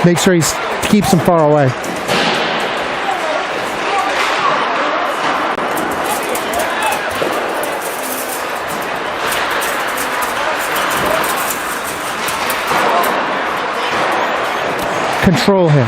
Make sure he keeps him far away. Control him.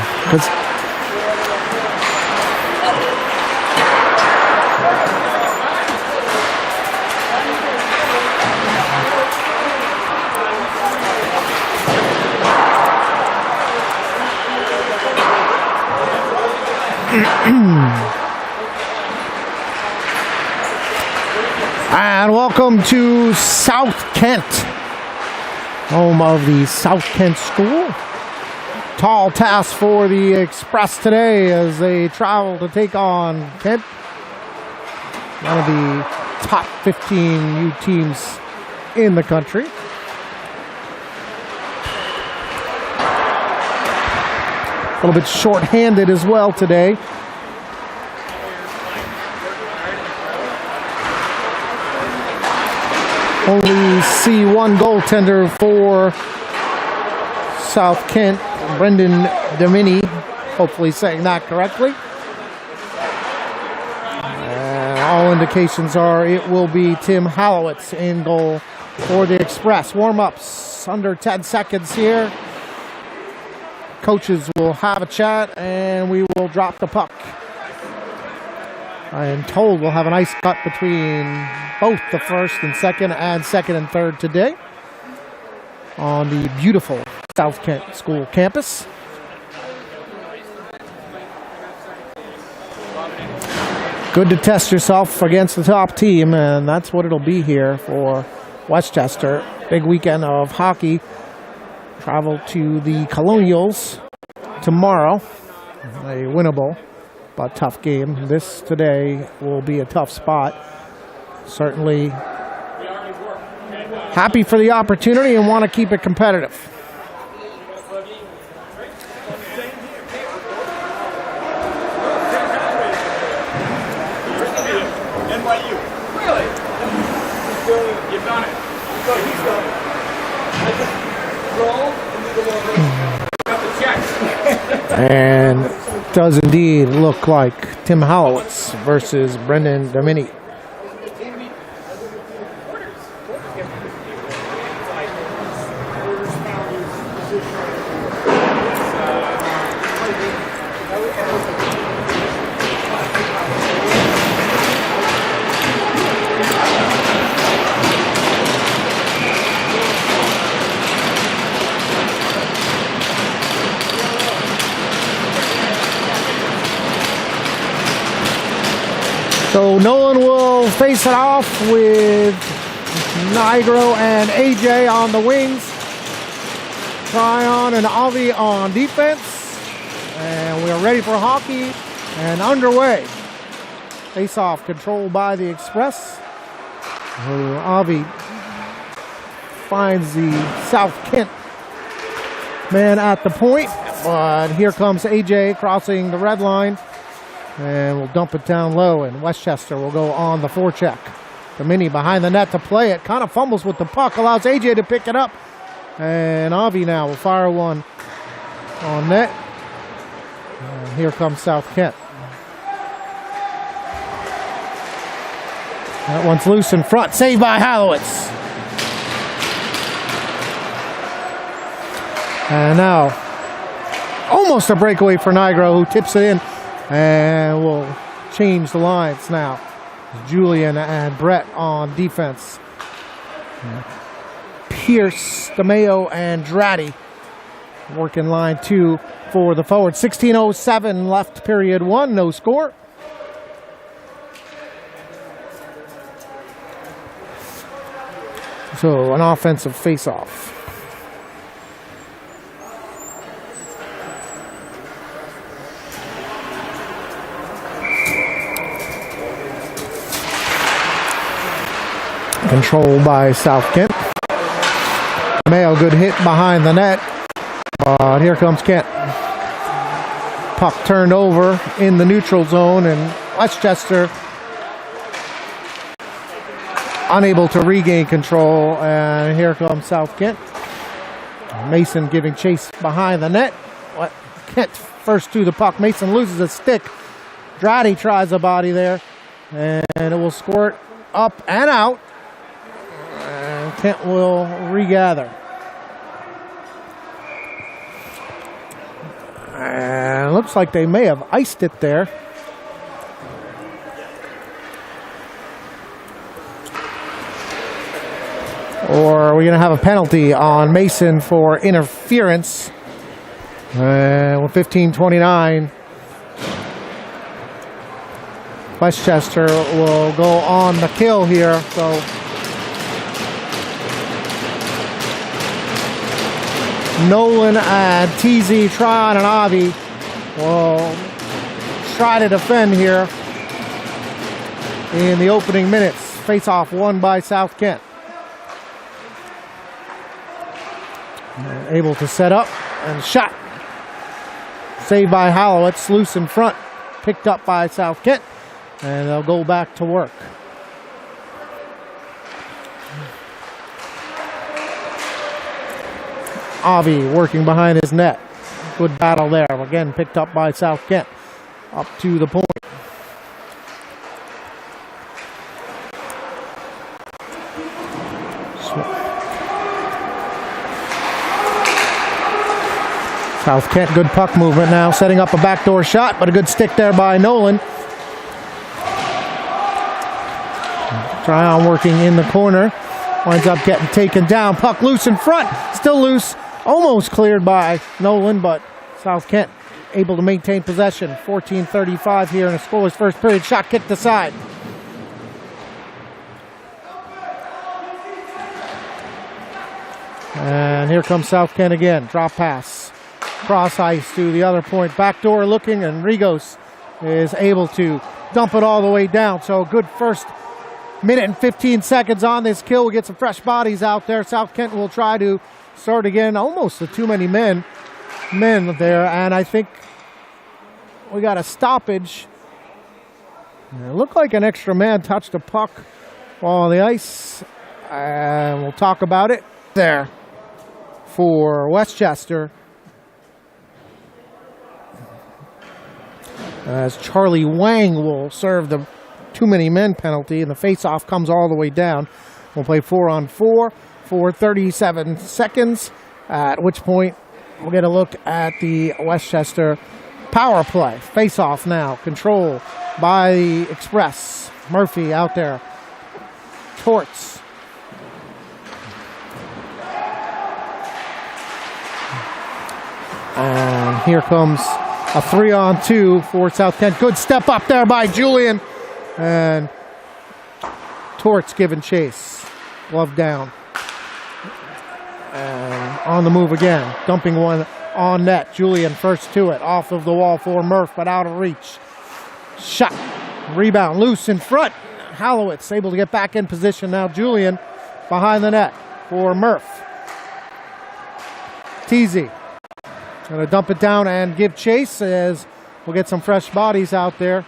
And welcome to South Kent, home of the South Kent School. Tall task for the Express today as they travel to take on Kent, one of the top 15 U teams in the country. A little bit short-handed as well today. Only see one goaltender for South Kent, Brendan Domini, hopefully saying that correctly. And all indications are it will be Tim Hallowitz in goal for the Express. Warm-ups under 10 seconds here. Coaches will have a chat and we will drop the puck. I am told we'll have an ice cut between both the first and second and third today on the beautiful South Kent School campus. Good to test yourself against the top team, and that's what it'll be here for Westchester. Big weekend of hockey. Travel to the Colonials tomorrow. A winnable but tough game. This today will be a tough spot. Certainly happy for the opportunity and want to keep it competitive. You've done it. He's done it. I just roll and do the one. Got the checks. And it does indeed look like Tim Hallowitz versus Brendan Domini. So no one will face it off with Nigro and AJ on the wings. Tryon and Avi on defense. And we are ready for hockey and underway. Face-off controlled by the Express. Avi finds the South Kent man at the point. But here comes AJ crossing the red line. And we'll dump it down low, and Westchester will go on the forecheck. Domini behind the net to play it. Kind of fumbles with the puck, allows AJ to pick it up. And Avi now will fire one on net. And here comes South Kent. That one's loose in front. Saved by Hallowitz. And now, almost a breakaway for Nigro, who tips it in. And we'll change the lines now. Julian and Brett on defense. Pierce, DeMeo, and Dratty working line two for the forward. 16:07 left period one, no score. So an offensive face-off. Controlled by South Kent. Mayo, good hit behind the net. But here comes Kent. Puck turned over in the neutral zone, and Westchester unable to regain control. And here comes South Kent. Mason giving chase behind the net. Kent first to the puck. Mason loses a stick. Dratty tries a body there, and it will squirt up and out. And Kent will regather. And it looks like they may have iced it there. Or we're going to have a penalty on Mason for interference. With 15:29, Westchester will go on the kill here. So Nolan and TZ, Tron, and Avi will try to defend here in the opening minutes. Face-off won by South Kent. Able to set up and shot. Saved by Hallowitz, loose in front. Picked up by South Kent. And they'll go back to work. Avi working behind his net. Good battle there. Again, picked up by South Kent. Up to the point. South Kent, good puck movement now, setting up a backdoor shot, but a good stick there by Nolan. Tryon working in the corner. Winds up getting taken down. Puck loose in front. Still loose. Almost cleared by Nolan, but South Kent able to maintain possession. 14:35 here in a scoreless first period. Shot kicked aside. And here comes South Kent again. Drop pass. Cross ice to the other point. Backdoor looking, and Rigos is able to dump it all the way down. So a good first minute and 15 seconds on this kill. We'll get some fresh bodies out there. South Kent will try to start again. Almost the too many men there, and I think we got a stoppage. It looked like an extra man touched the puck while on the ice, and we'll talk about it there for Westchester. As Charlie Wang will serve the too many men penalty, and the face-off comes all the way down. We'll play 4-on-4 for 37 seconds, at which point we'll get a look at the Westchester power play. Face-off now, control by the Express. Murphy out there. Torts. And here comes a 3-on-2 for South Kent. Good step up there by Julian. And Torts giving chase. Glove down. And on the move again. Dumping one on net. Julian first to it. Off of the wall for Murph, but out of reach. Shot. Rebound. Loose in front. Hallowitz able to get back in position now. Julian behind the net for Murph. Teasy. Going to dump it down and give chase as we'll get some fresh bodies out there.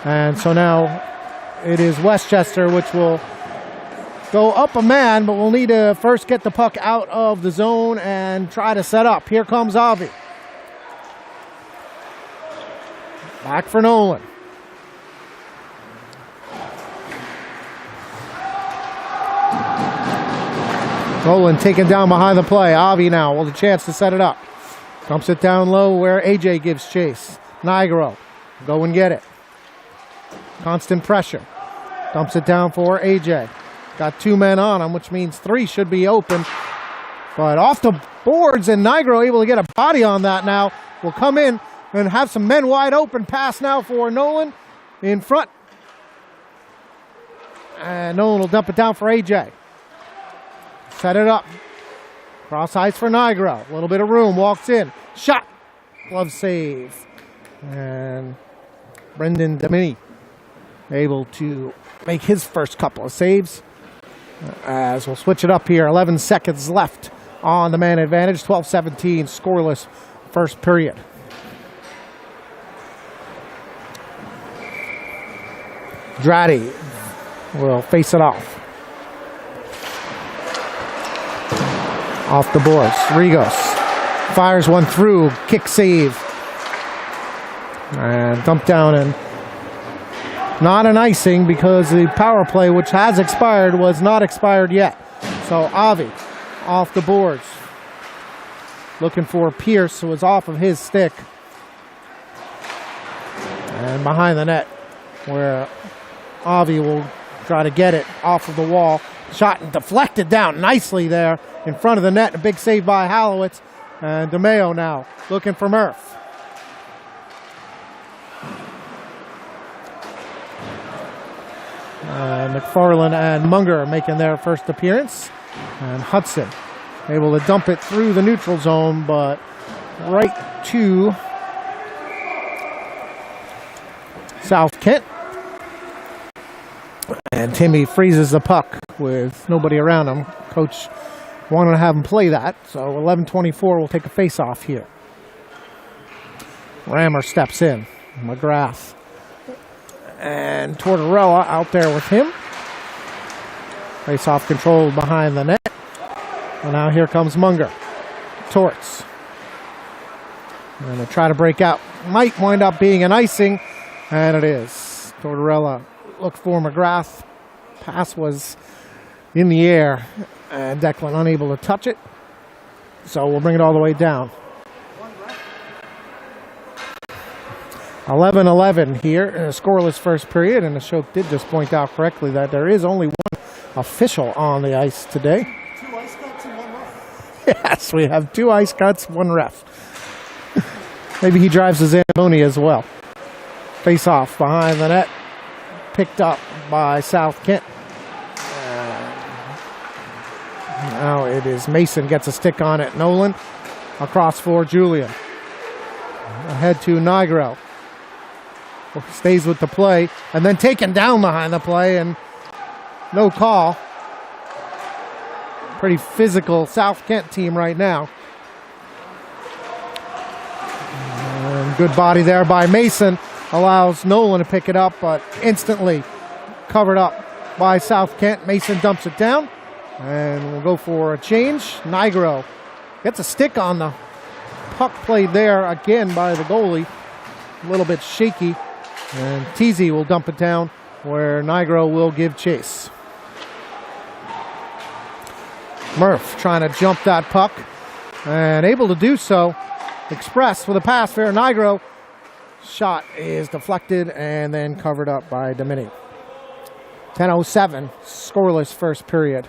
And so now it is Westchester, which will go up a man, but we'll need to first get the puck out of the zone and try to set up. Here comes Avi. Back for Nolan. Nolan taken down behind the play. Avi now with a chance to set it up. Dumps it down low where AJ gives chase. Nigro, go and get it. Constant pressure. Dumps it down for AJ. Got two men on him, which means three should be open. But off the boards, and Nigro able to get a body on that now. Will come in and have some men wide open. Pass now for Nolan in front. And Nolan will dump it down for AJ. Set it up. Cross ice for Nigro. A little bit of room. Walks in. Shot. Glove save. And Brendan Demini able to make his first couple of saves. As we'll switch it up here. 11 seconds left on the man advantage. 12-17 scoreless first period. Dratty will face it off. Off the boards. Rigos fires one through. Kick save. And dump down, and not an icing because the power play, which has expired, was not expired yet. So Avi off the boards. Looking for Pierce, who was off of his stick. And behind the net, where Avi will try to get it off of the wall. Shot and deflected down nicely there in front of the net. A big save by Halowitz. And DeMeo now looking for Murph. McFarland and Munger making their first appearance. And Hudson able to dump it through the neutral zone, but right to South Kent. And Timmy freezes the puck with nobody around him. Coach wanted to have him play that, so 11:24 will take a face-off here. Rammer steps in. McGrath. And Tortorella out there with him. Face-off controlled behind the net. And now here comes Munger. Torts. And they try to break out. Might wind up being an icing. And it is. Tortorella looked for McGrath. Pass was in the air. And Declan unable to touch it. So we'll bring it all the way down. 11-11 here in a scoreless first period. And Ashok did just point out correctly that there is only one official on the ice today. 2 ice cuts and 1 ref. Yes, we have 2 ice cuts, 1 ref. Maybe he drives the Zamboni as well. Face off behind the net. Picked up by South Kent. Now it is Mason gets a stick on it. Nolan across for Julian. Ahead to Nigro. Stays with the play and then taken down behind the play and no call. Pretty physical South Kent team right now. And good body there by Mason. Allows Nolan to pick it up, but instantly covered up by South Kent. Mason dumps it down and we'll go for a change. Nigro gets a stick on the puck played there again by the goalie. A little bit shaky. And Teasy will dump it down where Nigro will give chase. Murph trying to jump that puck and able to do so. Express with a pass there. Nigro shot is deflected and then covered up by Domini. 10:07, scoreless first period.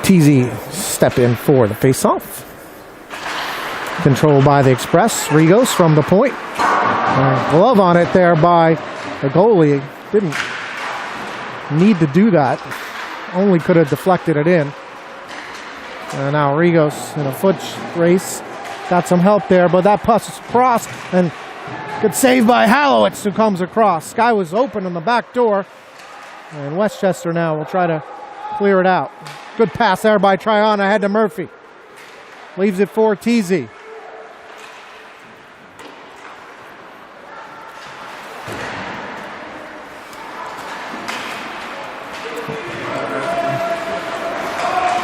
TZ step in for the face-off. Controlled by the Express. Rigos from the point. Glove on it there by the goalie. Didn't need to do that. Only could have deflected it in. And now Rigos in a foot race. Got some help there, but that puss is across. And good save by Halowitz who comes across. Sky was open on the back door. And Westchester now will try to clear it out. Good pass there by Tryon ahead to Murphy. Leaves it for TZ.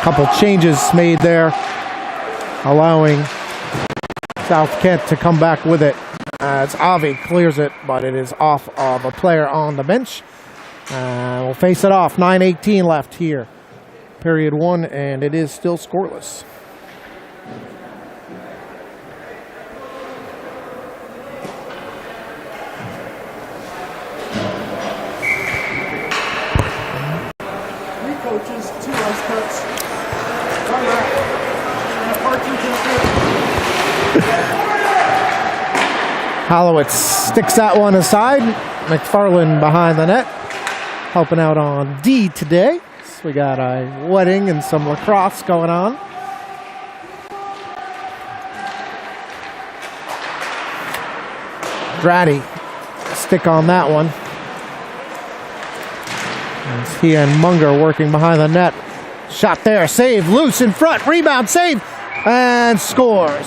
Couple changes made there, allowing South Kent to come back with it as Avi clears it, but it is off of a player on the bench. We'll face it off. 9:18 left here. Period 1, and it is still scoreless. Three coaches, 2 ice cuts, 1 ref, and a partridge in a field. Halowitz sticks that one aside. McFarland behind the net, helping out on D today. We got a wedding and some lacrosse going on. Dratty, stick on that one. As he and Munger working behind the net. Shot there, save, loose in front, rebound, save, and scores.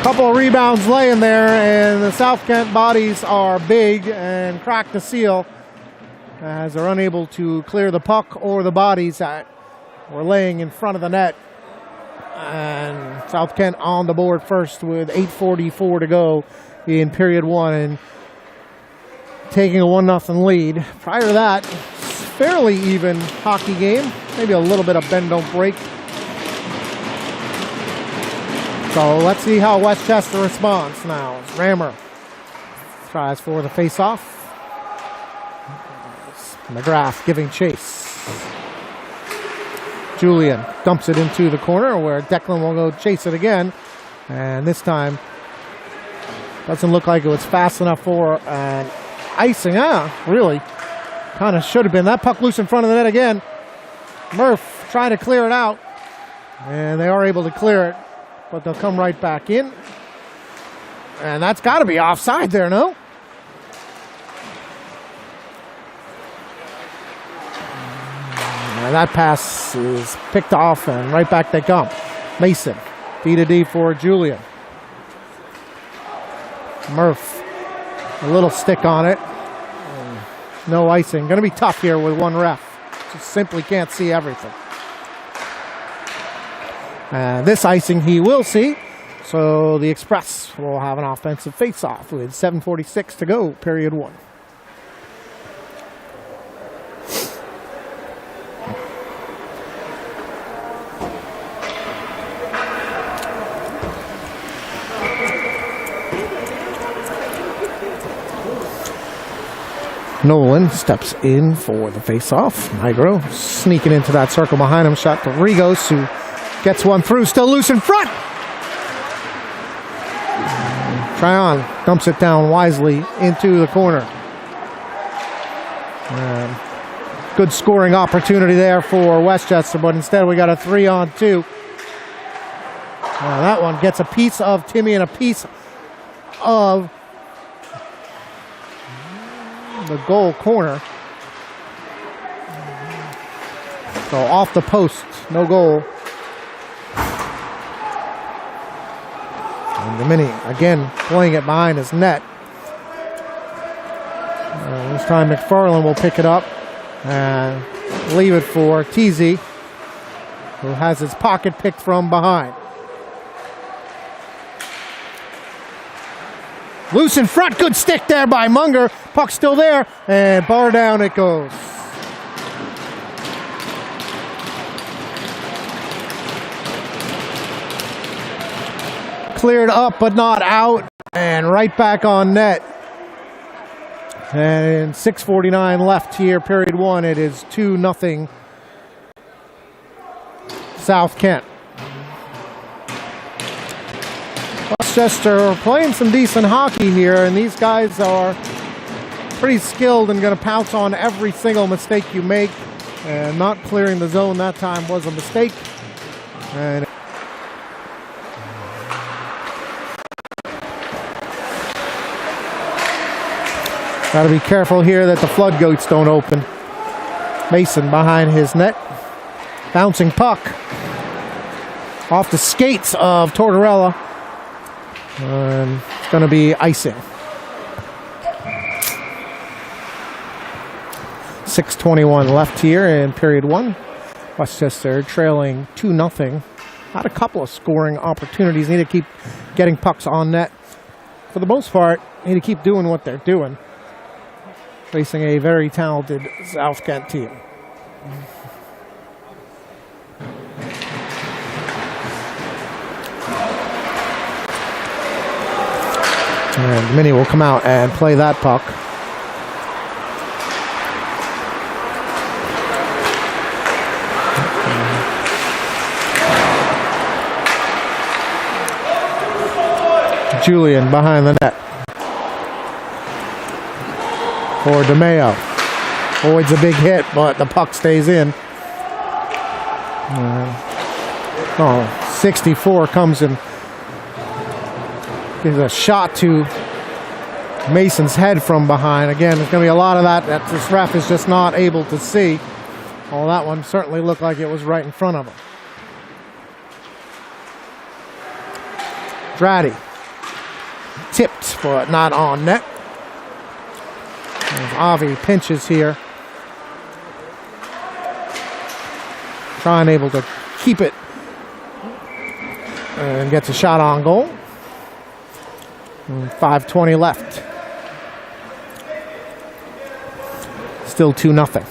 Couple of rebounds laying there, and the South Kent bodies are big and crack the seal as they're unable to clear the puck or the bodies that were laying in front of the net. And South Kent on the board first with 8:44 to go in period one and taking a 1-0 lead. Prior to that, fairly even hockey game. Maybe a little bit of bend don't break. So let's see how Westchester responds now. As Rammer tries for the face-off. McGrath giving chase. Julian dumps it into the corner where Declan will go chase it again. And this time, doesn't look like it was fast enough for an icing. Really, kind of should have been. That puck loose in front of the net again. Murph trying to clear it out. And they are able to clear it, but they'll come right back in. And that's got to be offside there, no? And that pass is picked off, and right back they come. Mason, D to D for Julian. Murph, a little stick on it. No icing. Going to be tough here with one ref. Just simply can't see everything. This icing he will see. So the Express will have an offensive face-off with 7:46 to go, period one. Nolan steps in for the face-off. Nigro sneaking into that circle behind him. Shot to Rigos, who gets one through. Still loose in front. Tryon dumps it down wisely into the corner. Good scoring opportunity there for Westchester, but instead we got a 3-on-2. That one gets a piece of Timmy and a piece of the goal corner. So off the post, no goal. And the Mini again playing it behind his net. This time McFarland will pick it up and leave it for TZ, who has his pocket picked from behind. Loose in front, good stick there by Munger. Puck still there, and bar down it goes. Cleared up but not out, and right back on net. And 6:49 left here, period one. It is 2-0 South Kent. Westchester playing some decent hockey here, and these guys are pretty skilled and going to pounce on every single mistake you make. And not clearing the zone that time was a mistake. And got to be careful here that the floodgates don't open. Mason behind his net. Bouncing puck off the skates of Tortorella. And it's going to be icing. 6:21 left here in period one. Westchester trailing 2-0. Had a couple of scoring opportunities. Need to keep getting pucks on net. For the most part, need to keep doing what they're doing. Facing a very talented South Kent team. And Minnie will come out and play that puck. Julian behind the net. For DeMeo. Avoids a big hit, but the puck stays in. 64 comes in. Gives a shot to Mason's head from behind. Again, there's going to be a lot of that this ref is just not able to see. Well, that one certainly looked like it was right in front of him. Dratty tipped, but not on net. As Avi pinches here. Trying able to keep it and gets a shot on goal. 5:20 left. Still 2-0.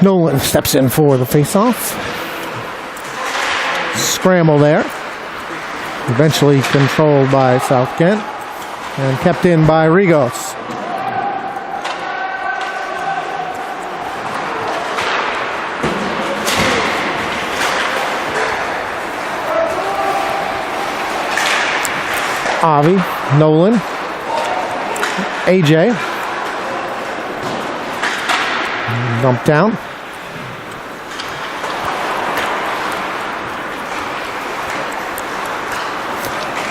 Nolan steps in for the faceoff. Scramble there. Eventually controlled by South Kent and kept in by Rigos. Avi, Nolan, AJ. Dump down.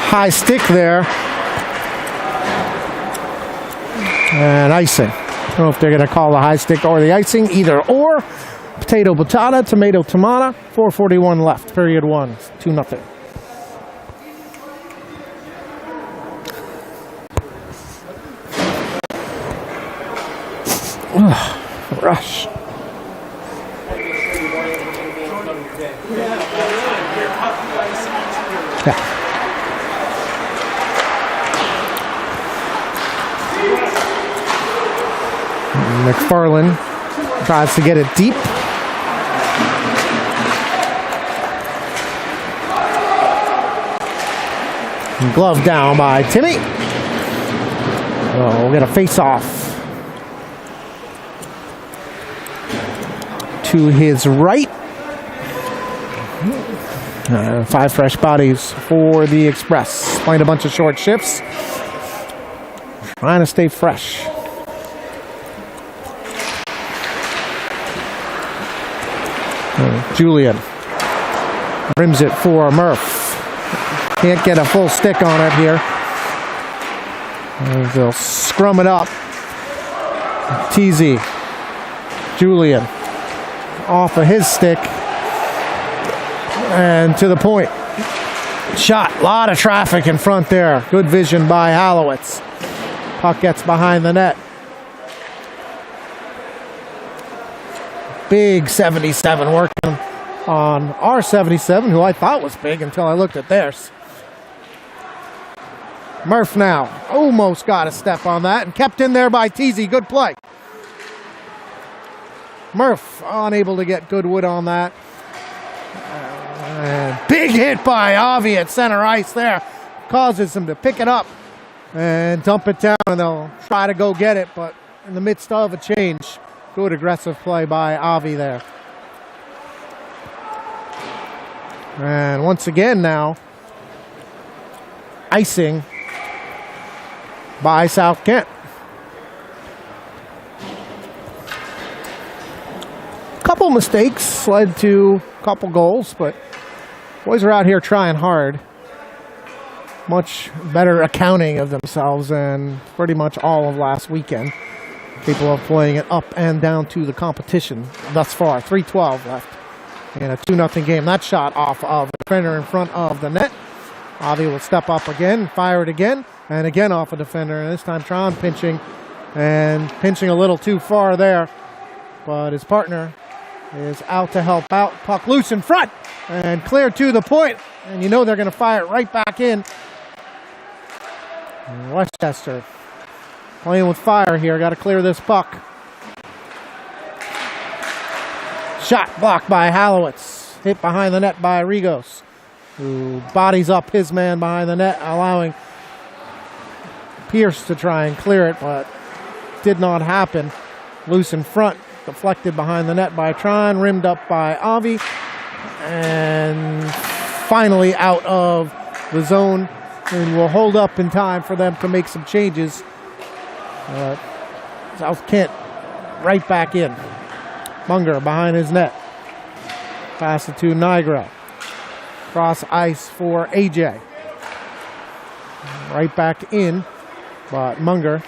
High stick there. And icing. I don't know if they're going to call the high stick or the icing. Either or. Potato, patata, tomato, tomato. 4:41 left. Period 1. 2-0. Rush. Yeah. McFarland tries to get it deep. And glove down by Timmy. Oh, we'll get a face-off. To his right. 5 fresh bodies for the Express. Playing a bunch of short shifts. Trying to stay fresh. Julian rims it for Murph. Can't get a full stick on it here. They'll scrum it up. TZ. Julian. Off of his stick. And to the point. Shot. A lot of traffic in front there. Good vision by Halowitz. Puck gets behind the net. Big 77 working on our 77, who I thought was big until I looked at theirs. Murph now. Almost got a step on that and kept in there by Teasy. Good play. Murph unable to get good wood on that. And big hit by Avi at center ice there. Causes him to pick it up and dump it down, and they'll try to go get it, but in the midst of a change, good aggressive play by Avi there. And once again now, icing by South Kent. Couple mistakes led to a couple goals, but boys are out here trying hard. Much better accounting of themselves than pretty much all of last weekend. People are playing it up and down to the competition thus far. 3:12 left in a 2-0 game. That shot off of the defender in front of the net. Avi will step up again, fire it again, and again off a defender. And this time Tron pinching, and pinching a little too far there. But his partner is out to help out. Puck loose in front and clear to the point. And you know they're going to fire it right back in. Westchester playing with fire here. Got to clear this puck. Shot blocked by Halowitz. Hit behind the net by Rigos, who bodies up his man behind the net, allowing Pierce to try and clear it, but did not happen. Loose in front. Deflected behind the net by Tron. Rimmed up by Avi. And finally out of the zone. And will hold up in time for them to make some changes. South Kent right back in. Munger behind his net. Pass it to Nigra. Cross ice for AJ. Right back in. But Munger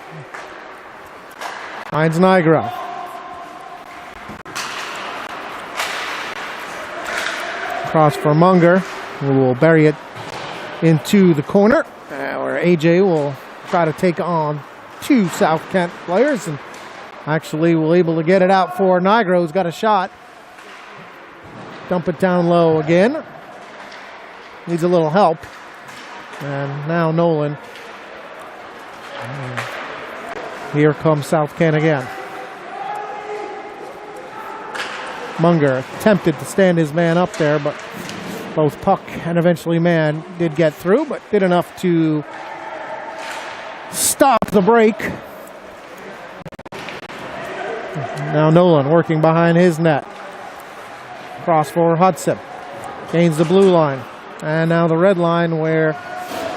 finds Nigra. Cross for Munger, who will bury it into the corner, where AJ will try to take on 2 South Kent players, and actually will able to get it out for Nigro, who's got a shot. Dump it down low again. Needs a little help. And now Nolan. Here comes South Kent again. Munger attempted to stand his man up there, but both puck and eventually man did get through, but did enough to stop the break. Now Nolan working behind his net. Cross for Hudson. Gains the blue line. And now the red line, where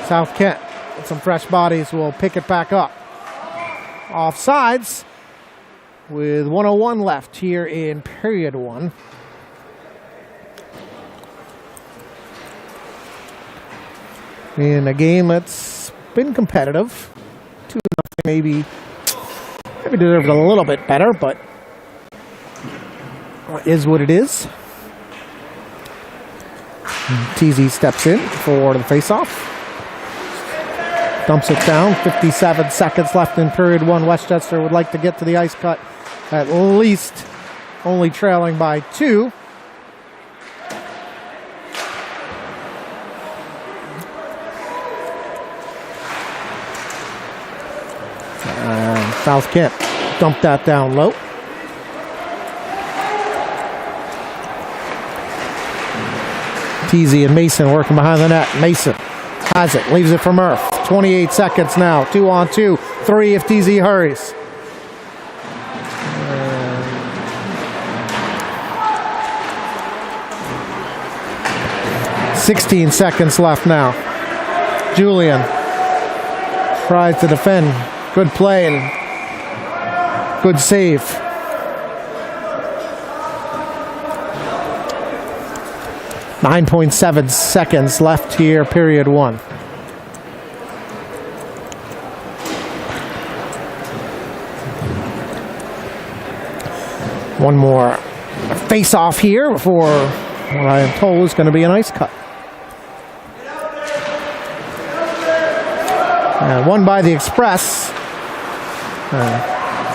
South Kent, with some fresh bodies, will pick it back up. Offsides with 1:01 left here in period 1. In a game that's been competitive. 2-0 maybe deserved a little bit better, but it is what it is. TZ steps in for the faceoff. Dumps it down. 57 seconds left in period 1. Westchester would like to get to the ice cut at least, only trailing by 2. And South Kent dumped that down low. TZ and Mason working behind the net. Mason has it, leaves it for Murph. 28 seconds now. 2-on-2. 3 if TZ hurries. 16 seconds left now. Julian tries to defend. Good play and good save. .7 seconds left here, period 1. One more face-off here before what I am told is going to be an ice cut. And won by the Express.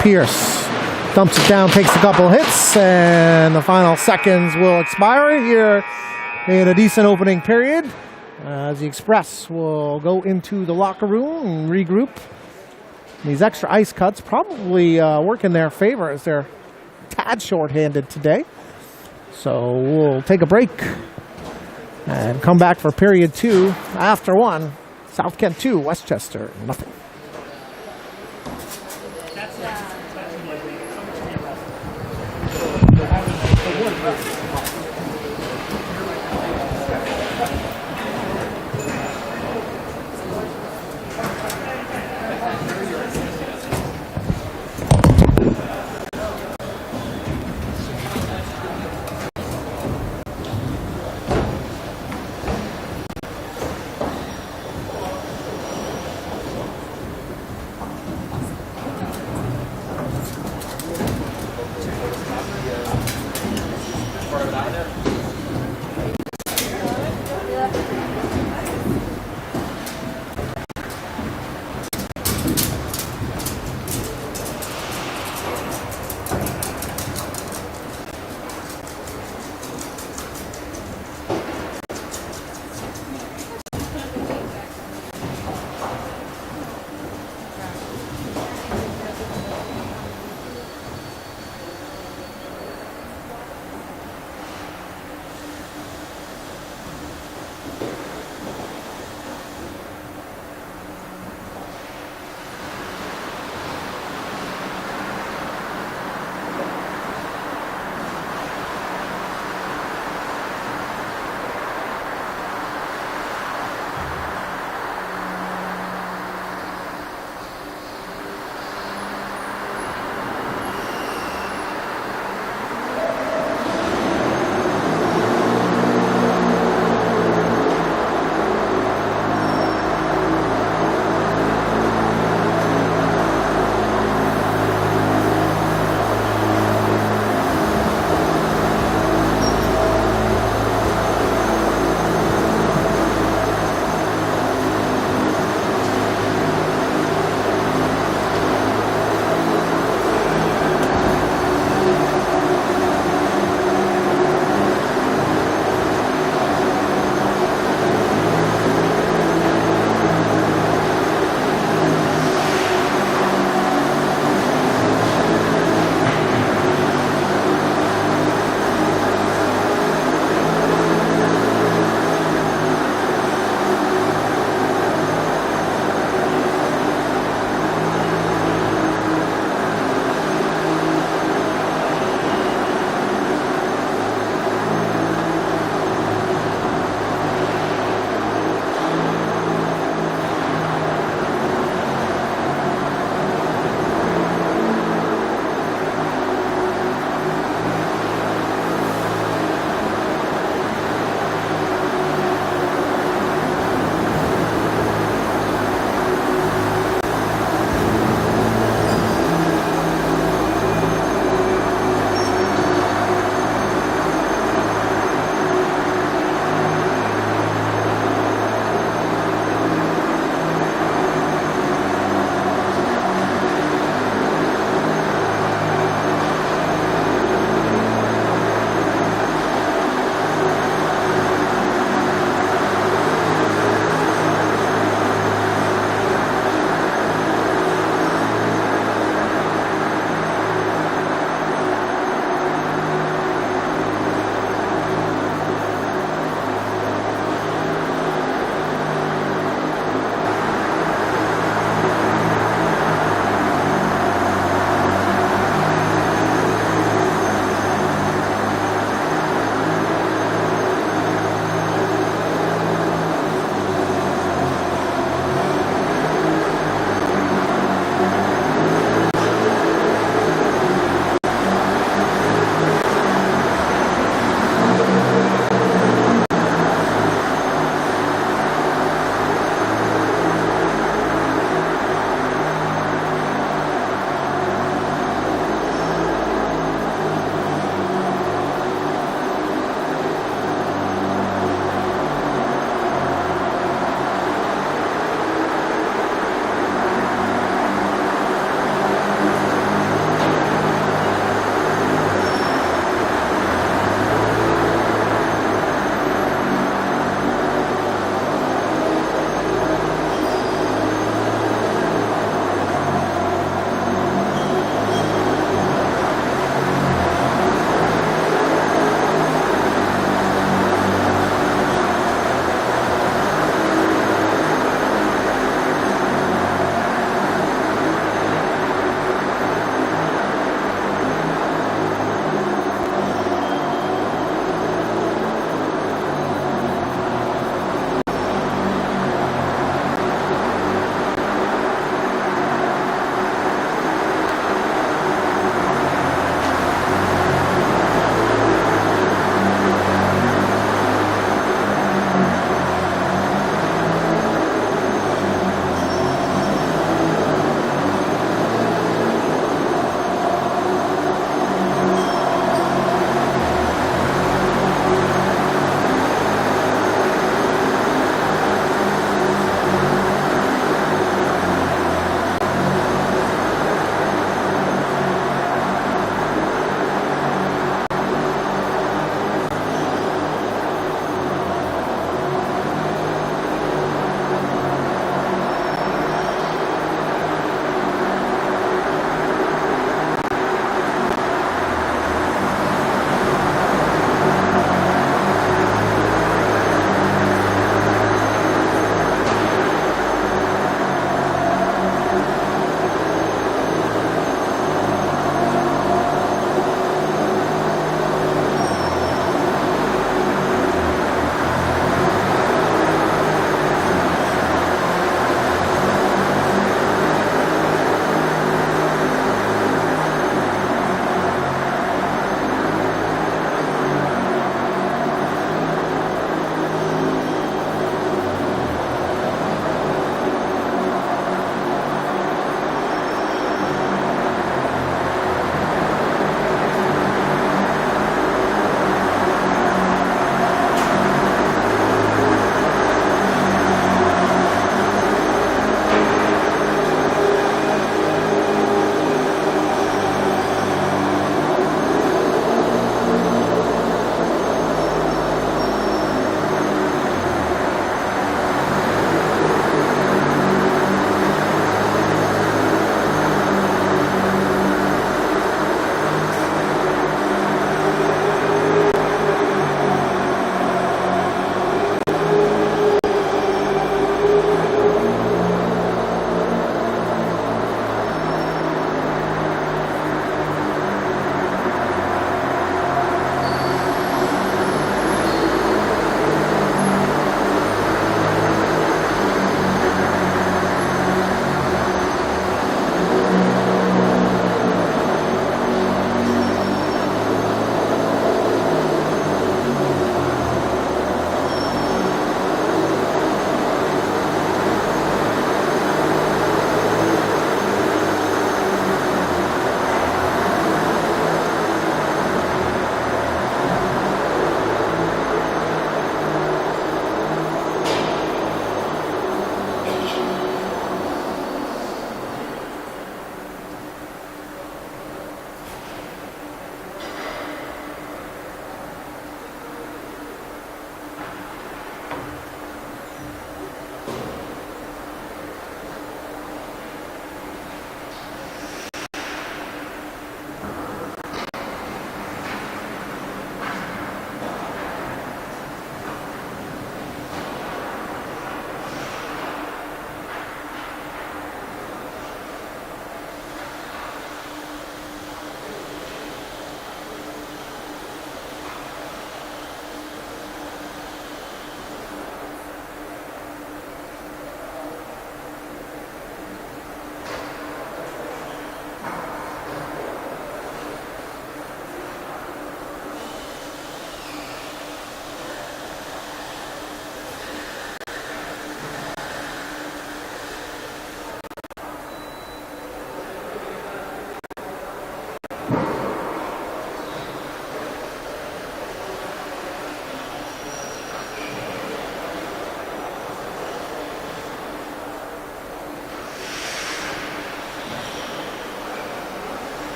Pierce dumps it down, takes a couple hits, and the final seconds will expire here in a decent opening period, as the Express will go into the locker room and regroup. These extra ice cuts probably work in their favor, as they're a tad short-handed today. So we'll take a break and come back for period 2 after 1. South Kent 2, Westchester nothing.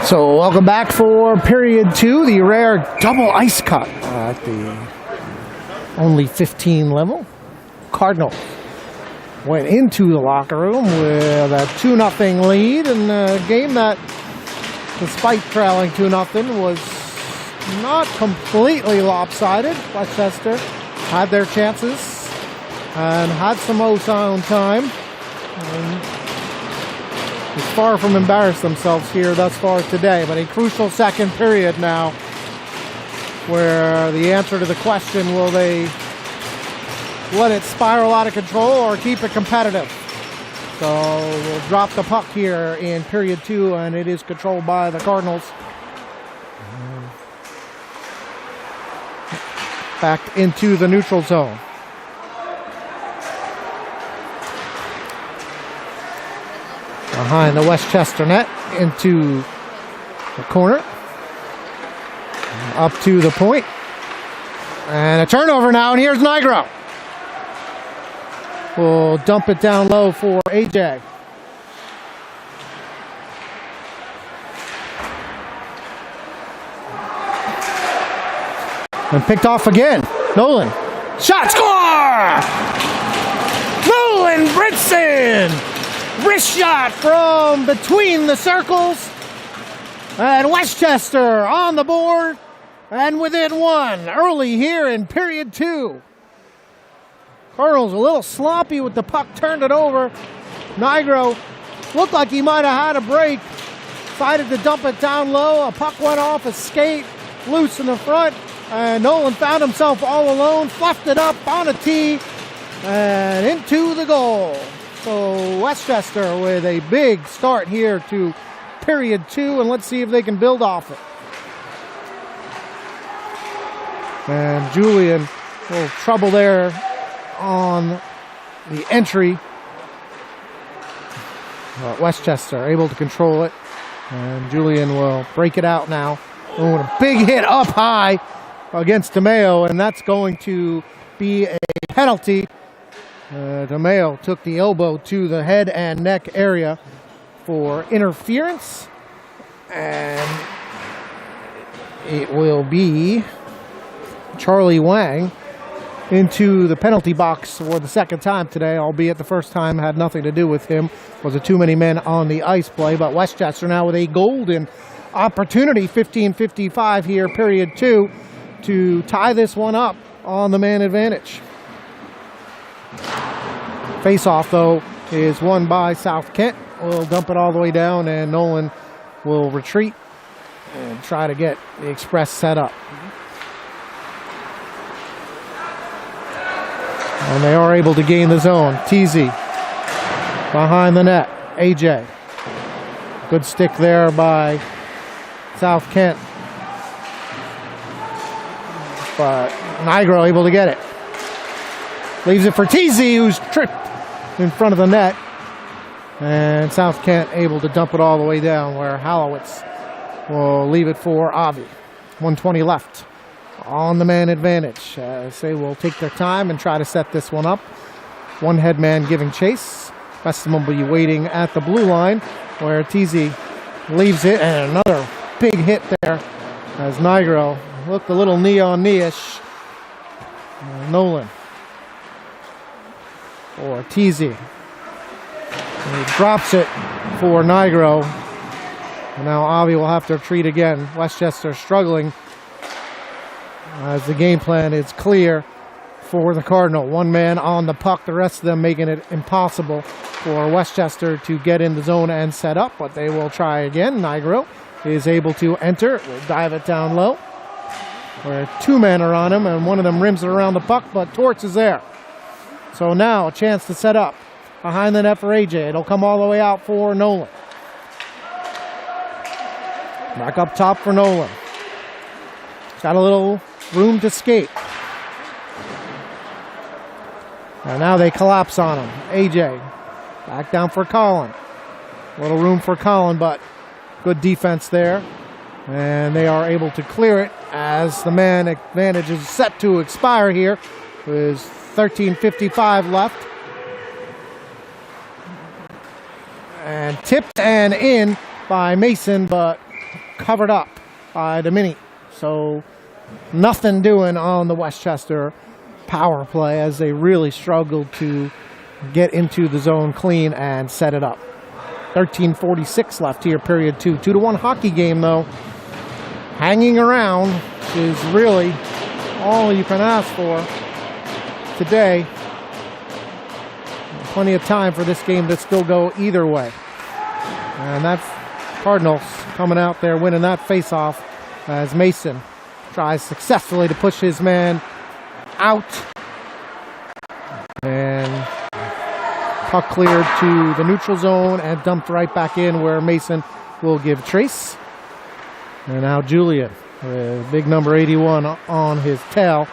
So welcome back for period 2, the rare double ice cut at the only 15 level. Cardinals went into the locker room with a 2-0 lead in a game that, despite trailing 2-0, was not completely lopsided. Westchester had their chances and had some O-sound time. As far from embarrassed themselves here thus far today, but a crucial second period now where the answer to the question, will they let it spiral out of control or keep it competitive? So we'll drop the puck here in period 2, and it is controlled by the Cardinals. Back into the neutral zone. Behind the Westchester net, into the corner, up to the point, and a turnover now, and here's Nigro. We'll dump it down low for AJ. And picked off again. Nolan, shot, score! Nolan Britson! Wrist shot from between the circles, and Westchester on the board and within 1 early here in period 2. Cardinals a little sloppy with the puck, turned it over. Nigro looked like he might have had a break, decided to dump it down low. A puck went off a skate, loose in the front, and Nolan found himself all alone, fluffed it up on a tee and into the goal. So Westchester with a big start here to period 2, and let's see if they can build off it. And Julian, a little trouble there on the entry. But Westchester able to control it, and Julian will break it out now. Oh, and a big hit up high against DeMeo, and that's going to be a penalty. DeMeo took the elbow to the head and neck area for interference, and it will be Charlie Wang into the penalty box for the second time today, albeit the first time had nothing to do with him. Was a too many men on the ice play, but Westchester now with a golden opportunity, 15:55 here, period 2, to tie this one up on the man advantage. Face-off, though, is won by South Kent. We'll dump it all the way down, and Nolan will retreat and try to get the Express set up. And they are able to gain the zone. TZ behind the net. AJ. Good stick there by South Kent. But Nigro able to get it. Leaves it for TZ, who's tripped in front of the net. And South Kent able to dump it all the way down, where Halowitz will leave it for Avi. 1:20 left on the man advantage. They will take their time and try to set this one up. One head man giving chase. Weston will be waiting at the blue line, where TZ leaves it, and another big hit there as Nigro looked a little knee-on-knee-ish. Nolan or TZ. And he drops it for Nigro. And now Avi will have to retreat again. Westchester struggling as the game plan is clear for the Cardinal. One man on the puck, the rest of them making it impossible for Westchester to get in the zone and set up, but they will try again. Nigro is able to enter. We'll dive it down low, where two men are on him, and one of them rims it around the puck, but Torts is there. So now a chance to set up behind the net for AJ. It'll come all the way out for Nolan. Back up top for Nolan. Got a little room to skate. And now they collapse on him. AJ back down for Colin. A little room for Colin, but good defense there. And they are able to clear it as the man advantage is set to expire here. With 13:55 left. And tipped and in by Mason, but covered up by the mini. So nothing doing on the Westchester power play as they really struggled to get into the zone clean and set it up. 13:46 left here, period 2. 2-1 hockey game, though. Hanging around is really all you can ask for today. Plenty of time for this game to still go either way. And that's Cardinals coming out there winning that face-off as Mason tries successfully to push his man out. And puck cleared to the neutral zone and dumped right back in where Mason will give chase. And now Julian with big number 81 on his tail.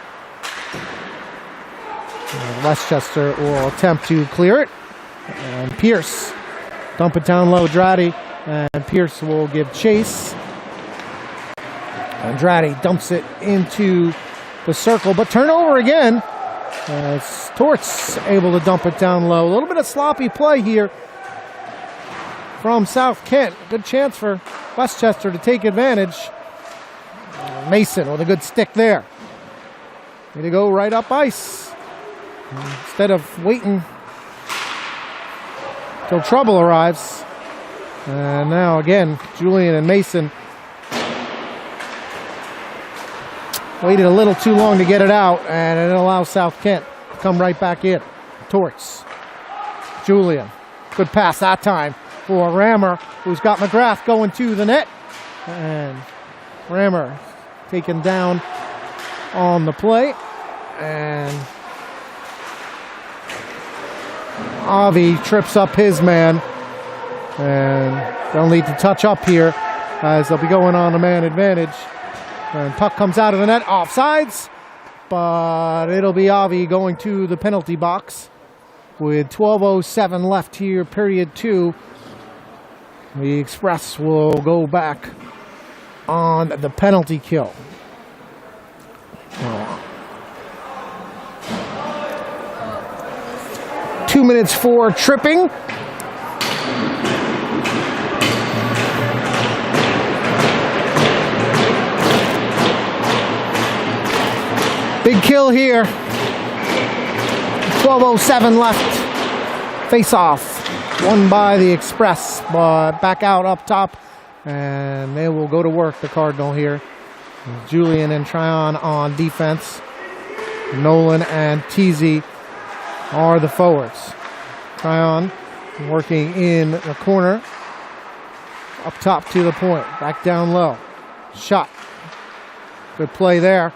And Westchester will attempt to clear it. And Pierce dump it down low, Dratty. And Pierce will give chase. And Dratty dumps it into the circle, but turnover again. Torts able to dump it down low. A little bit of sloppy play here from South Kent. Good chance for Westchester to take advantage. Mason with a good stick there. Way to go right up ice. Instead of waiting till trouble arrives. And now again, Julian and Mason waited a little too long to get it out, and it allows South Kent to come right back in. Torts. Julian. Good pass that time for Rammer, who's got McGrath going to the net. And Rammer taken down on the play. And Avi trips up his man. And they'll need to touch up here as they'll be going on a man advantage. And puck comes out of the net, offsides, but it'll be Avi going to the penalty box with 12:07 left here, period 2. The Express will go back on the penalty kill. 2 minutes for tripping. Big kill here. 12:07 left. Face off. Won by the Express, but back out up top. And they will go to work, the Cardinal here. Julian and Tryon on defense. Nolan and Teasy are the forwards. Tryon working in the corner. Up top to the point. Back down low. Shot. Good play there.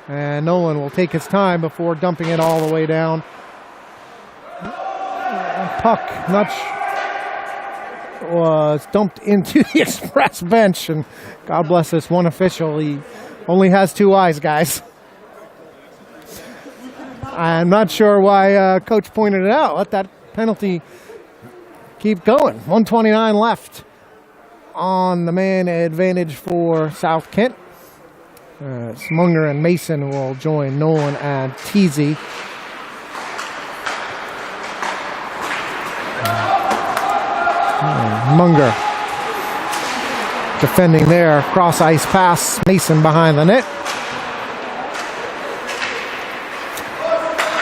And Nolan will take his time before dumping it all the way down. Puck was dumped into the Express bench, and God bless this one official. He only has 2 eyes, guys. I'm not sure why Coach pointed it out. Let that penalty keep going. 1:29 left on the man advantage for South Kent. Munger and Mason will join Nolan and Teasy. Munger defending there. Cross ice pass. Mason behind the net.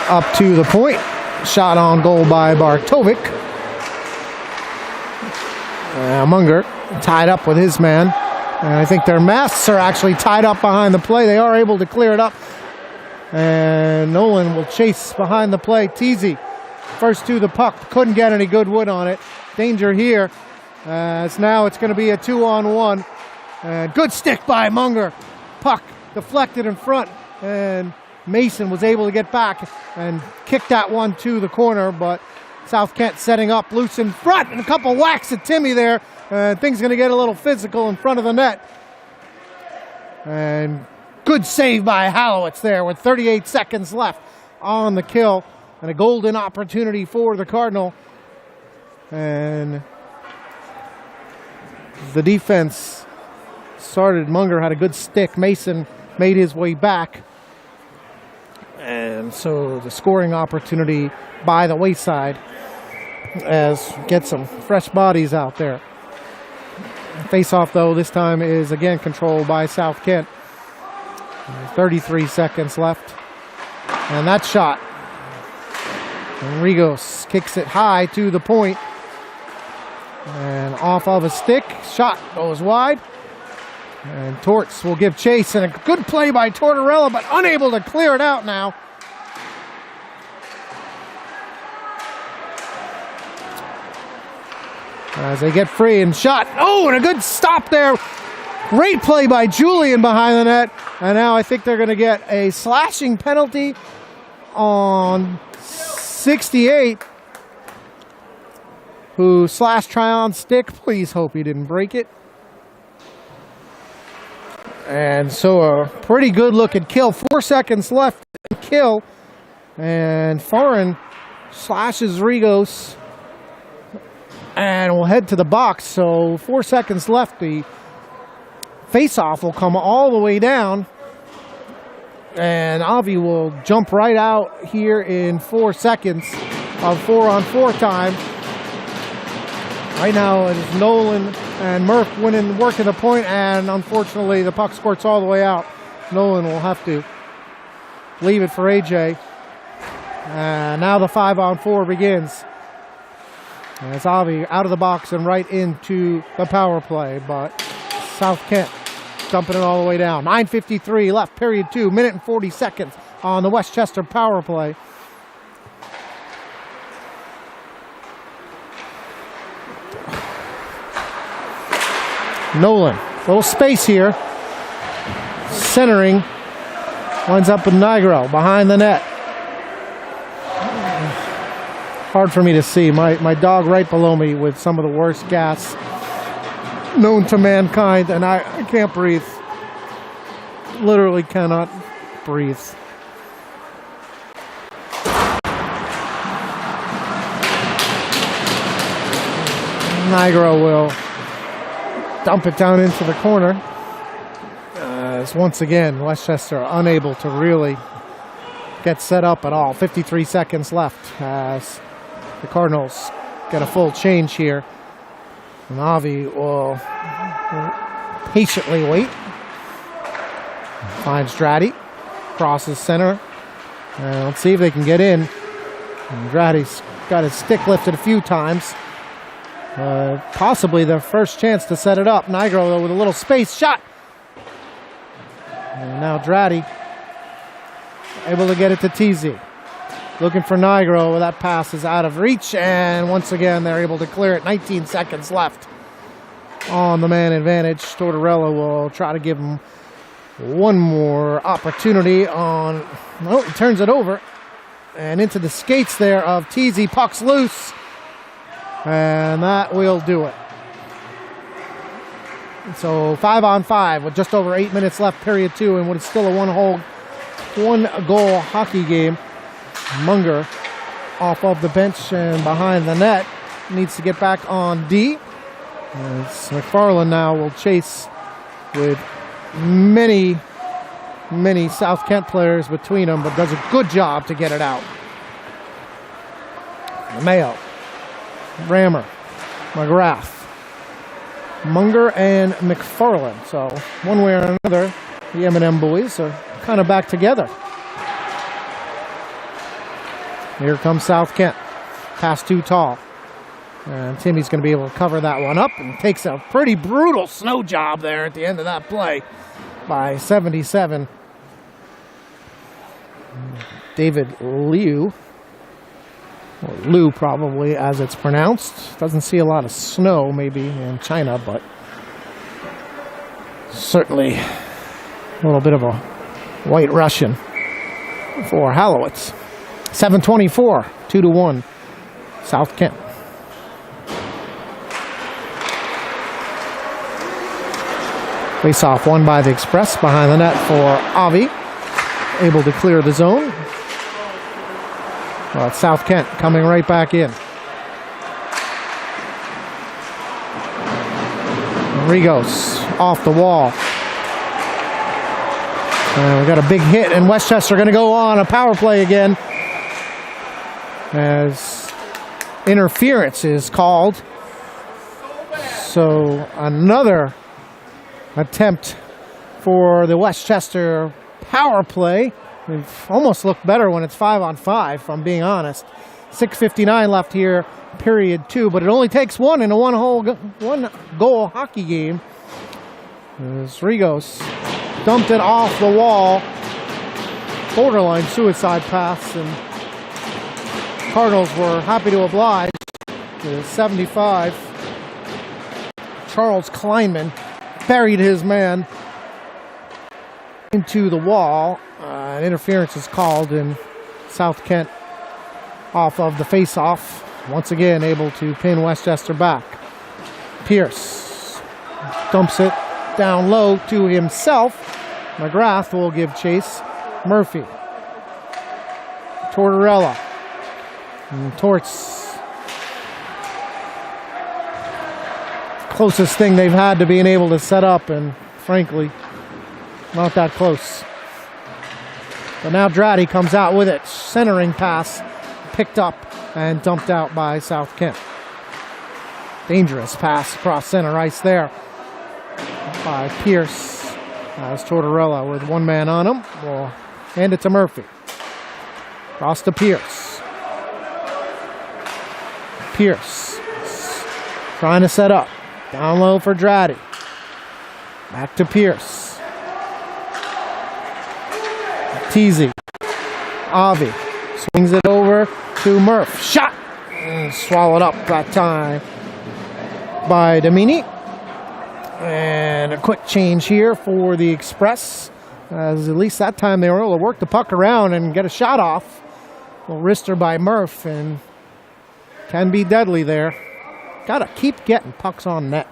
Up to the point. Shot on goal by Bartovic. Munger tied up with his man. And I think their masks are actually tied up behind the play. They are able to clear it up. And Nolan will chase behind the play. Teasy first to the puck. Couldn't get any good wood on it. Danger here. As now it's going to be a 2-on-1. Good stick by Munger. Puck deflected in front. And Mason was able to get back and kick that one to the corner. But South Kent setting up loose in front. And a couple whacks at Timmy there. Things going to get a little physical in front of the net. And good save by Hallowitz there with 38 seconds left on the kill. And a golden opportunity for the Cardinal. And the defense started. Munger had a good stick. Mason made his way back. And so the scoring opportunity by the wayside as get some fresh bodies out there. Face-off, though, this time is again controlled by South Kent. 33 seconds left. And that shot. Enrigos kicks it high to the point. And off of a stick. Shot goes wide. And Torts will give chase. And a good play by Tortorella, but unable to clear it out now. As they get free and shot. Oh, and a good stop there. Great play by Julian behind the net. And now I think they're going to get a slashing penalty on 68. Who slashed Tryon's stick. Please hope he didn't break it. And so a pretty good looking kill. 4 seconds left to kill. And Foreign slashes Rigos. And we'll head to the box. So 4 seconds left. The face-off will come all the way down. And Avi will jump right out here in 4 seconds of 4-on-4 time. Right now it is Nolan and Murph working the point, and unfortunately the puck squirts all the way out. Nolan will have to leave it for AJ. And now the 5-on-4 begins. And it's Avi out of the box and right into the power play, but South Kent dumping it all the way down. 9:53 left, period 2, minute and 40 seconds on the Westchester power play. Nolan, little space here. Centering. Winds up with Nigro behind the net. Hard for me to see. My dog right below me with some of the worst gas known to mankind, and I can't breathe. Literally cannot breathe. Nigro will dump it down into the corner. As once again, Westchester unable to really get set up at all. 53 seconds left as the Cardinals get a full change here. And Avi will patiently wait. Finds Dratty. Crosses center. And let's see if they can get in. And Dratty's got his stick lifted a few times. Possibly their first chance to set it up. Nigro, though, with a little space shot. And now Dratty able to get it to TZ. Looking for Nigro. That pass is out of reach. And once again, they're able to clear it. 19 seconds left on the man advantage. Tortorella will try to give him one more opportunity on... No, he turns it over. And into the skates there of TZ. Puck's loose. And that will do it. So 5-on-5 with just over 8 minutes left, period 2, and what is still a one-goal hockey game. Munger off of the bench and behind the net. Needs to get back on D. As McFarland now will chase with many South Kent players between them, but does a good job to get it out. Mayo. Rammer, McGrath, Munger, and McFarland. So one way or another, the M&M boys are kind of back together. Here comes South Kent. Pass too tall. And Timmy's going to be able to cover that one up and takes a pretty brutal snow job there at the end of that play by 77. David Liu. Or Lu, probably, as it's pronounced. Doesn't see a lot of snow, maybe, in China, but certainly a little bit of a white Russian for Hallowitz. 7:24, 2-1, South Kent. Face-off won by the Express behind the net for Avi. Able to clear the zone. Well, it's South Kent coming right back in. Rigos off the wall. And we got a big hit, and Westchester going to go on a power play again as interference is called. So another attempt for the Westchester power play. We've almost looked better when it's 5-on-5, if I'm being honest. 6:59 left here, period 2, but it only takes one in a one-goal hockey game. As Rigos dumped it off the wall. Borderline suicide pass, and Cardinals were happy to oblige. The 75, Charles Kleinman buried his man into the wall. An interference is called in South Kent off of the face-off. Once again, able to pin Westchester back. Pierce dumps it down low to himself. McGrath will give chase. Murphy. Tortorella. And Torts. Closest thing they've had to being able to set up, and frankly, not that close. But now Dratty comes out with it. Centering pass picked up and dumped out by South Kent. Dangerous pass across center ice there by Pierce. As Tortorella with one man on him. Will hand it to Murphy. Cross to Pierce. Pierce trying to set up. Down low for Dratty. Back to Pierce. Teasy. Avi swings it over to Murph. Shot! And swallowed up that time by Domini. And a quick change here for the Express. As at least that time they were able to work the puck around and get a shot off. A wrister by Murph, and can be deadly there. Gotta keep getting pucks on net.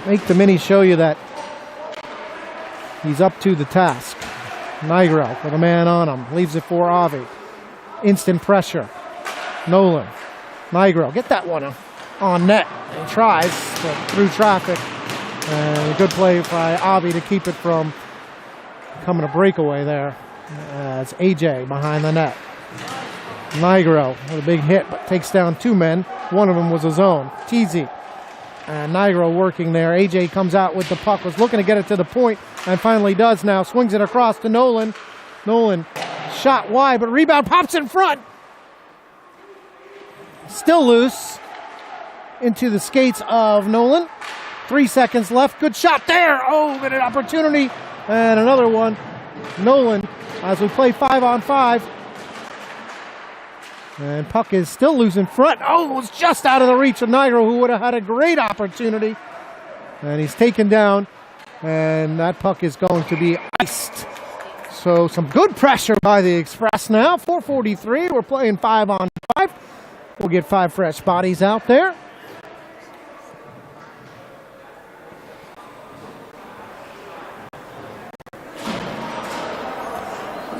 Make Domini show you that he's up to the task. Nigro with a man on him. Leaves it for Avi. Instant pressure. Nolan. Nigro. Get that one on net. He tries through traffic. And a good play by Avi to keep it from becoming a breakaway there. As AJ behind the net. Nigro with a big hit, but takes down two men. One of them was his own. Teasy. And Nigro working there. AJ comes out with the puck. Was looking to get it to the point, and finally does now. Swings it across to Nolan. Nolan shot wide, but rebound pops in front. Still loose. Into the skates of Nolan. 3 seconds left. Good shot there. Oh, but an opportunity. And another one. Nolan, as we play 5-on-5. And puck is still loose in front. Oh, it was just out of the reach of Nigro, who would have had a great opportunity. And he's taken down. And that puck is going to be iced. So some good pressure by the Express now. 4:43. We're playing 5-on-5. We'll get 5 fresh bodies out there.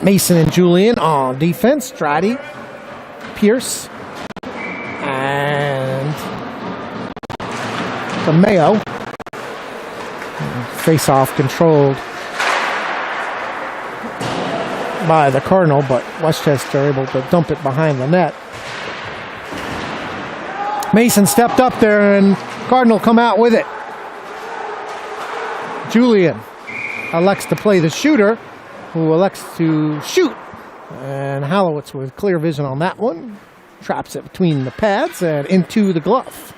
Mason and Julian on defense. Dratty, Pierce, and the Mayo. Face-off controlled by the Cardinal, but Westchester able to dump it behind the net. Mason stepped up there, and Cardinal come out with it. Julian elects to play the shooter, who elects to shoot. And Hallowitz with clear vision on that one. Traps it between the pads and into the glove.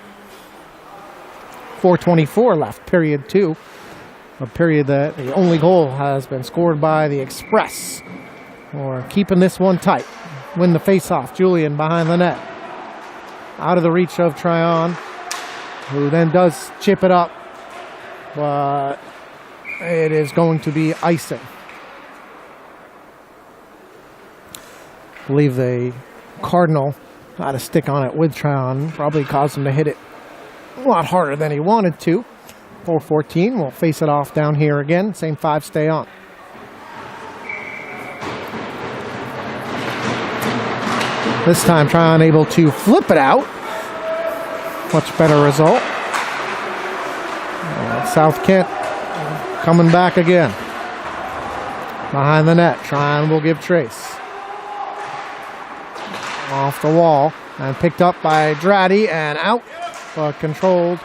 4:24 left, period 2. A period that the only goal has been scored by the Express. Or keeping this one tight. Win the face-off. Julian behind the net. Out of the reach of Tryon, who then does chip it up. But it is going to be icing. I believe the Cardinal had a stick on it with Tryon. Probably caused him to hit it a lot harder than he wanted to. 4:14. We'll face it off down here again. Same 5 stay on. This time Tryon able to flip it out. Much better result. South Kent coming back again. Behind the net. Tryon will give trace. Off the wall and picked up by Dratty and out, but controlled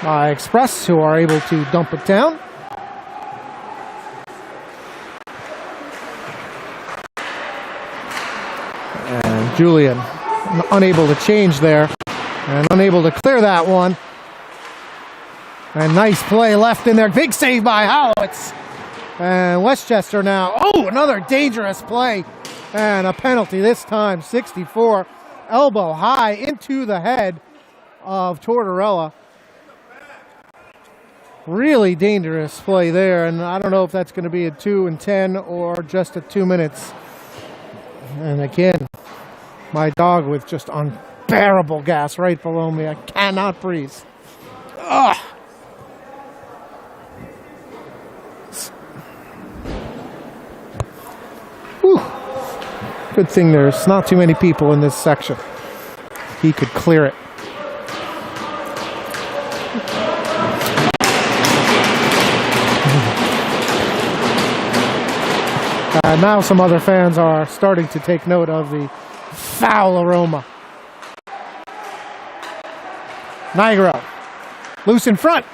by Express, who are able to dump it down. And Julian unable to change there and unable to clear that one. And nice play left in there. Big save by Howitz. And Westchester now. Oh, another dangerous play. And a penalty this time, 64. Elbow high into the head of Tortorella. Really dangerous play there. And I don't know if that's going to be a 2 and 10 or just a 2 minutes. And again, my dog with just unbearable gas right below me. I cannot breathe. Ugh. Whew. Good thing there's not too many people in this section. He could clear it. Now some other fans are starting to take note of the foul aroma. Nigro, loose in front.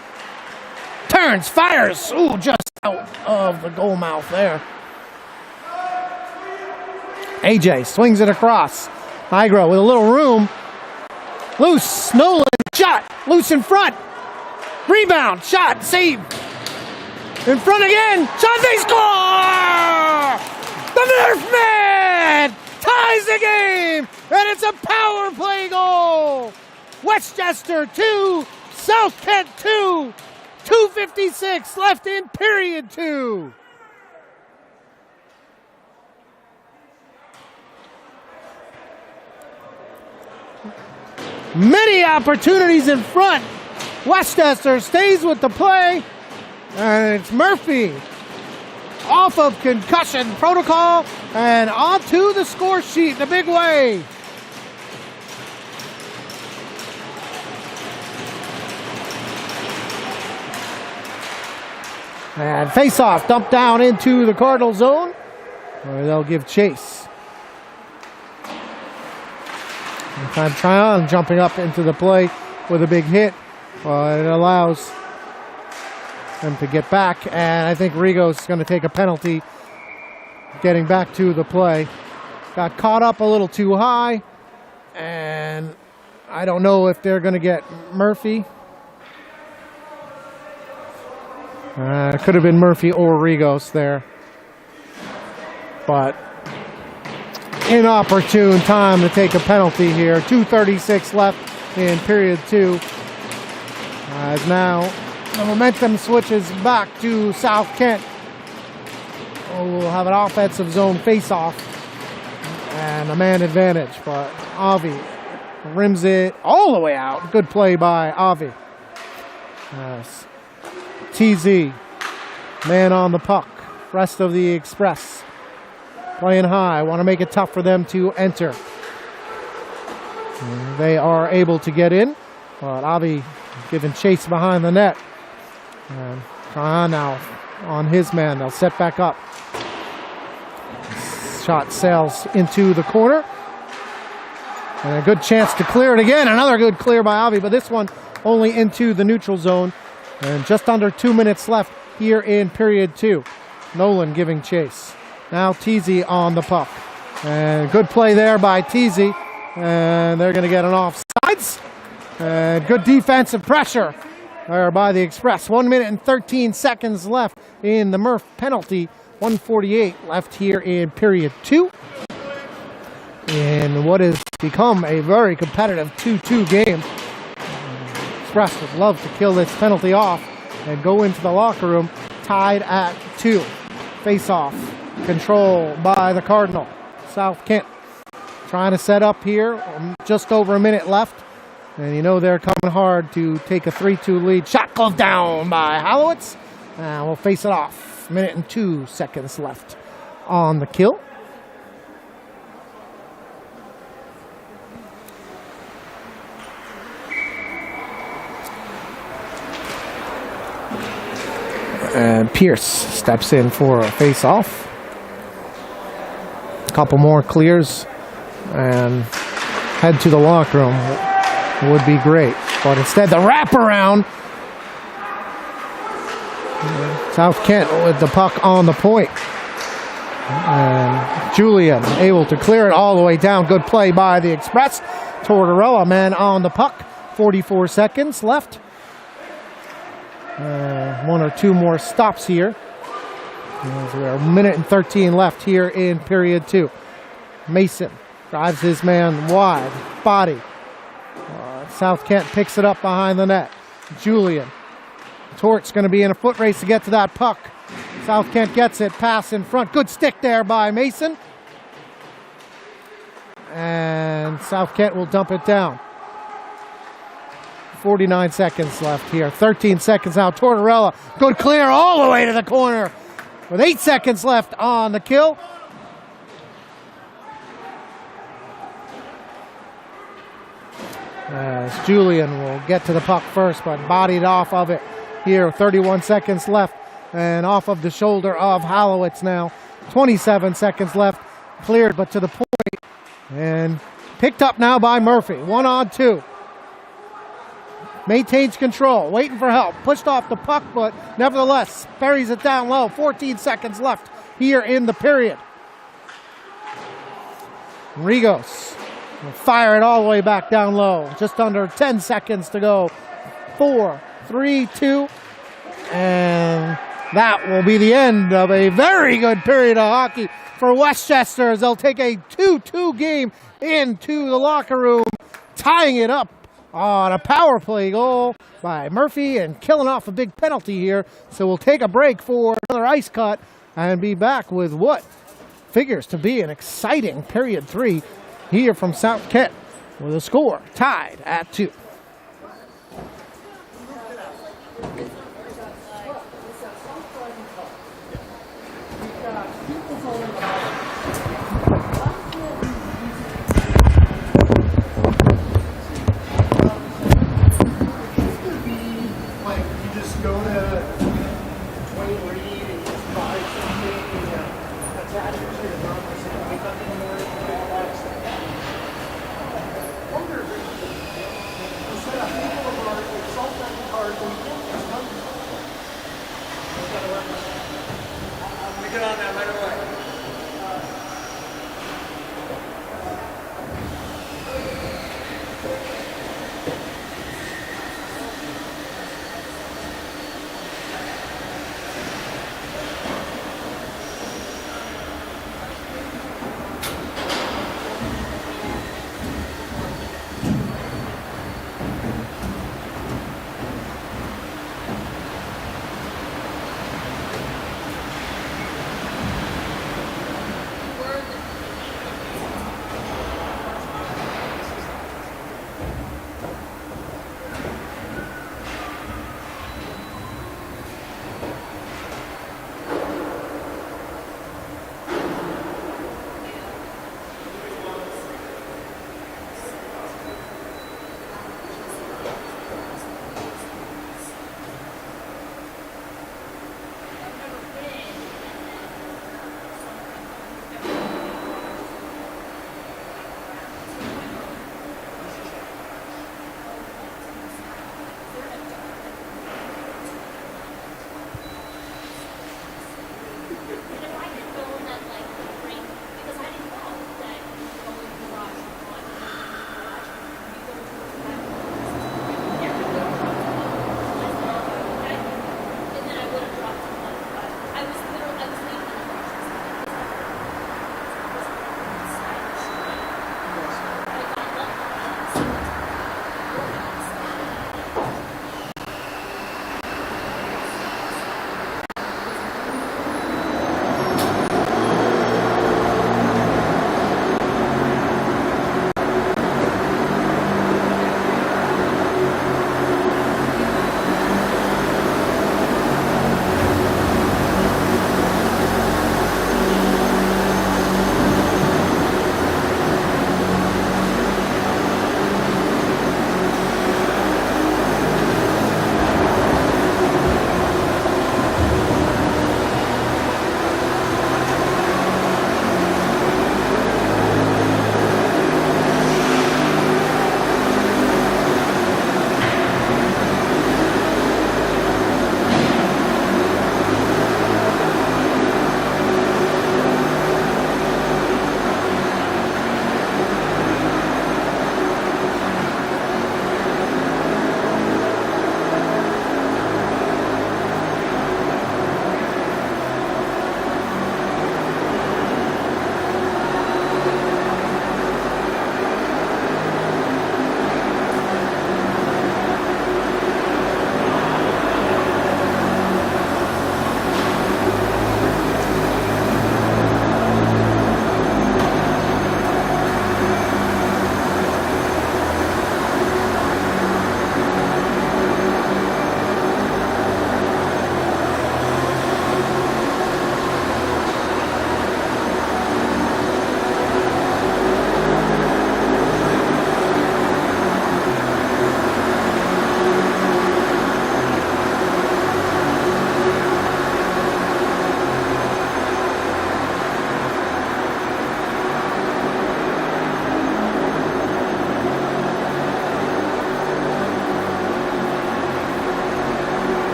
Turns, fires. Ooh, just out of the goal mouth there. AJ swings it across. Nigro with a little room. Loose, Nolan, shot. Loose in front. Rebound, shot, save. In front again. Shot, they score! The Nerf Man ties the game, and it's a power play goal. Westchester 2, South Kent 2. 2:56 left in period 2. Many opportunities in front. Westchester stays with the play, and it's Murphy off of concussion protocol and onto the score sheet in a big way. And face-off dumped down into the Cardinal zone, where they'll give chase. Time Tryon jumping up into the play with a big hit, but it allows them to get back, and I think Rigo's going to take a penalty getting back to the play. Got caught up a little too high, and I don't know if they're going to get Murphy. It could have been Murphy or Rigos there, but inopportune time to take a penalty here. 2:36 left in period 2. As now the momentum switches back to South Kent. We'll have an offensive zone face-off and a man advantage, but Avi rims it all the way out. Good play by Avi. Yes. TZ, man on the puck. Rest of the Express playing high. Want to make it tough for them to enter. They are able to get in, but Avi giving chase behind the net. And Tryon now on his man. They'll set back up. Shot sails into the corner. And a good chance to clear it again. Another good clear by Avi, but this one only into the neutral zone. And just under 2 minutes left here in period 2. Nolan giving chase. Now Teasy on the puck. And good play there by Teasy. And they're going to get an offsides. And good defensive pressure there by the Express. 1 minute and 13 seconds left in the Murph penalty. 1:48 left here in period 2. In what has become a very competitive 2-2 game. Express would love to kill this penalty off and go into the locker room tied at 2. Face-off. Control by the Cardinal. South Kent trying to set up here. Just over a minute left. And you know they're coming hard to take a 3-2 lead. Shot goes down by Halowitz. And we'll face it off. Minute and 2 seconds left on the kill. And Pierce steps in for a face-off. A couple more clears and head to the locker room would be great. But instead the wraparound South Kent with the puck on the point. And Julian able to clear it all the way down. Good play by the Express. Tortorella, man, on the puck. 44 seconds left. One or two more stops here. As we are a minute and 13 left here in period 2. Mason drives his man wide. Body. South Kent picks it up behind the net. Julian. Tort's going to be in a foot race to get to that puck. South Kent gets it. Pass in front. Good stick there by Mason. And South Kent will dump it down. 49 seconds left here. 13 seconds out. Tortorella. Good clear all the way to the corner. With 8 seconds left on the kill. As Julian will get to the puck first, but bodied off of it here. 31 seconds left. And off of the shoulder of Hallowitz now. 27 seconds left. Cleared, but to the point. And picked up now by Murphy. 1-on-2. Maintains control. Waiting for help. Pushed off the puck, but nevertheless buries it down low. 14 seconds left here in the period. Rigos will fire it all the way back down low. Just under 10 seconds to go. 4, 3, 2. And that will be the end of a very good period of hockey for Westchester as they'll take a 2-2 game into the locker room, tying it up on a power play goal by Murphy and killing off a big penalty here. So we'll take a break for another ice cut and be back with what figures to be an exciting period 3 here from South Kent with a score tied at 2.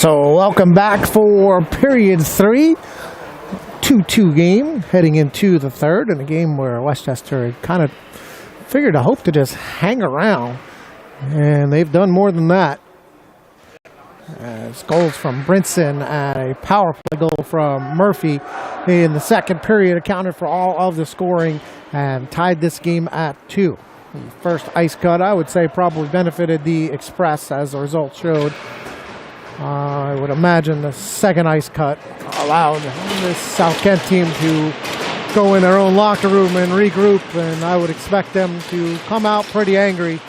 So welcome back for period 3. 2-2 game heading into the third, in a game where Westchester had kind of figured to hope to just hang around, and they've done more than that. As goals from Brinson and a power play goal from Murphy in the second period accounted for all of the scoring and tied this game at 2. The first ice cut, I would say, probably benefited the Express, as the result showed. I would imagine the second ice cut allowed this South Kent team to go in their own locker room and regroup, and I would expect them to come out pretty angry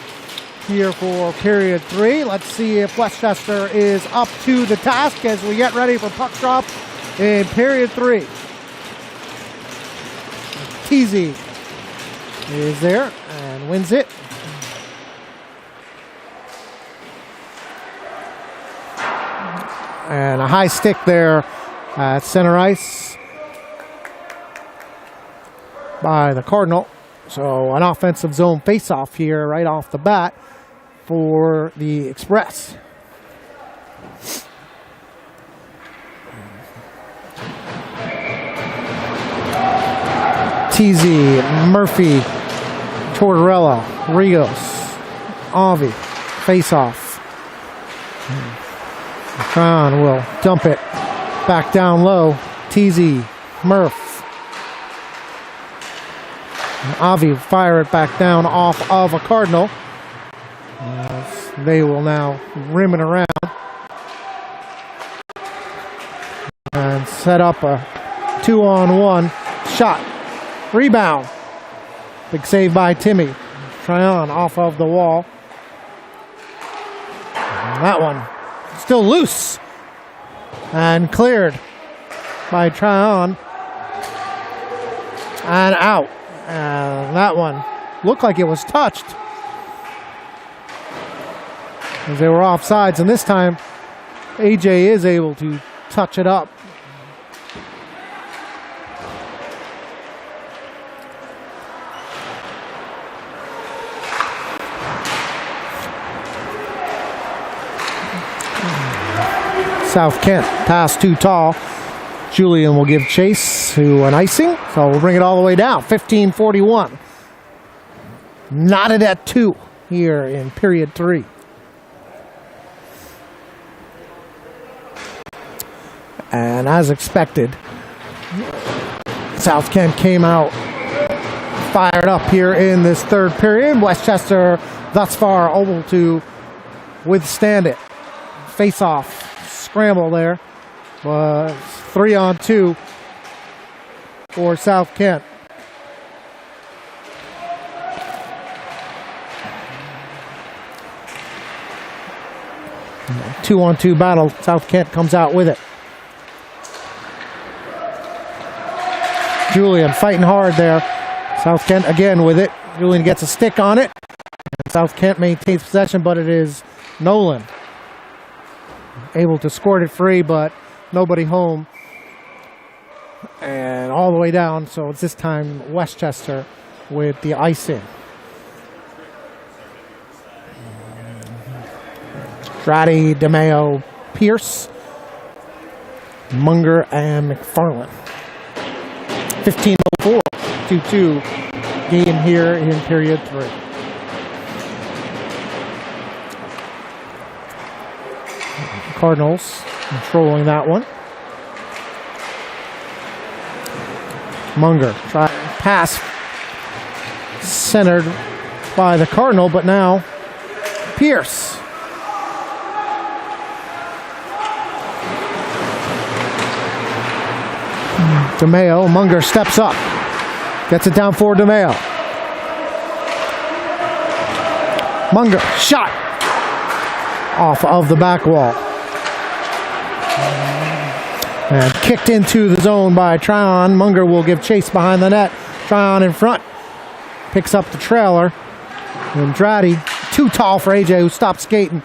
here for period 3. Let's see if Westchester is up to the task as we get ready for puck drop in period 3. Teasy is there and wins it. And a high stick there at center ice by the Cardinal. So an offensive zone face-off here right off the bat for the Express. TZ, Murphy, Tortorella, Rios, Avi, face-off. Tron will dump it back down low. TZ, Murph. Avi fire it back down off of a Cardinal. They will now rim it around and set up a 2-on-1 shot. Rebound. Big save by Timmy. Tryon off of the wall. And that one still loose and cleared by Tryon and out. And that one looked like it was touched as they were offsides, and this time AJ is able to touch it up. South Kent pass too tall. Julian will give chase to an icing, so we'll bring it all the way down. 15-41. Knotted at 2 here in period 3. And as expected, South Kent came out fired up here in this third period. Westchester thus far able to withstand it. Face off. Scramble there, but 3-on-2 for South Kent. And 2-on-2 battle. South Kent comes out with it. Julian fighting hard there. South Kent again with it. Julian gets a stick on it. And South Kent maintains possession, but it is Nolan able to squirt it free, but nobody home. And all the way down, so it's this time Westchester with the icing. Strati, DeMeo, Pierce, Munger, and McFarland. 15-04, 2-2 game here in period 3. Cardinals controlling that one. Munger try pass centered by the Cardinal, but now Pierce. DeMeo, Munger steps up. Gets it down for DeMeo. Munger, shot. Off of the back wall. And kicked into the zone by Tryon. Munger will give chase behind the net. Tryon in front. Picks up the trailer. Andrade, too tall for AJ, who stopped skating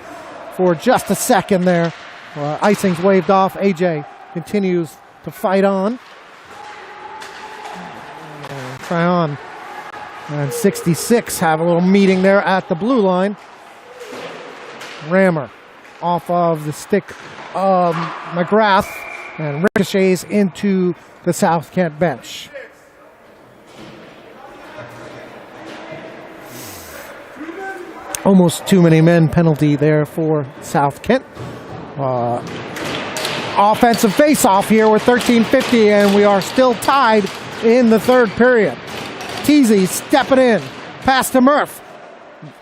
for just a second there. Icing's waved off. AJ continues to fight on. Tryon and 66 have a little meeting there at the blue line. Rammer off of the stick of McGrath and ricochets into the South Kent bench. Almost too many men penalty there for South Kent. Offensive face-off here with 13:50, and we are still tied in the third period. Teasy stepping in, pass to Murph.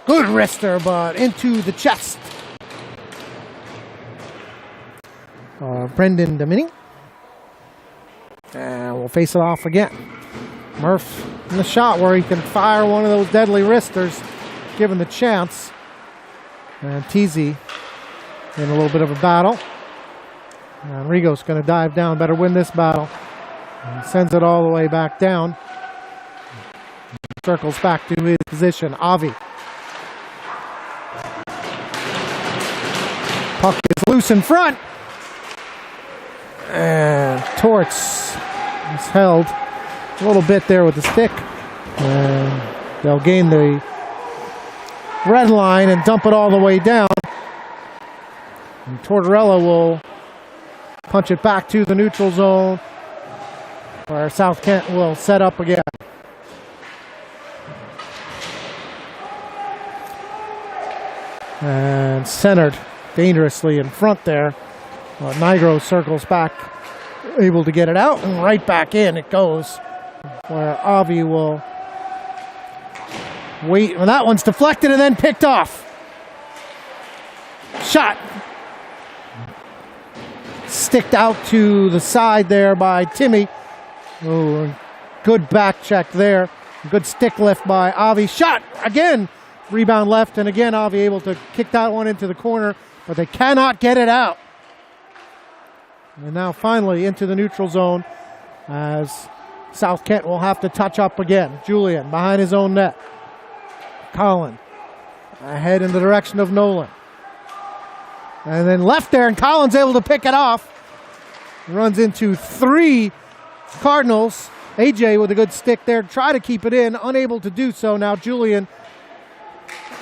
Good wrister, but into the chest. Brendan Domini. And we'll face it off again. Murph in the shot where he can fire one of those deadly wristers, given the chance. And Teasy in a little bit of a battle. And Rigo's going to dive down, better win this battle. And sends it all the way back down. Circles back to his position. Avi. Puck is loose in front. And Torts is held a little bit there with the stick. And they'll gain the red line and dump it all the way down. And Tortorella will punch it back to the neutral zone, where South Kent will set up again. And centered dangerously in front there. Nigro circles back, able to get it out, and right back in it goes, where Avi will wait. Well, that one's deflected and then picked off. Shot. Sticked out to the side there by Timmy. Oh, good back check there. Good stick lift by Avi. Shot again. Rebound left, and again Avi able to kick that one into the corner, but they cannot get it out. And now finally into the neutral zone as South Kent will have to touch up again. Julian behind his own net. Colin ahead in the direction of Nolan. And then left there, and Collins able to pick it off. Runs into three Cardinals. AJ with a good stick there. Try to keep it in. Unable to do so. Now Julian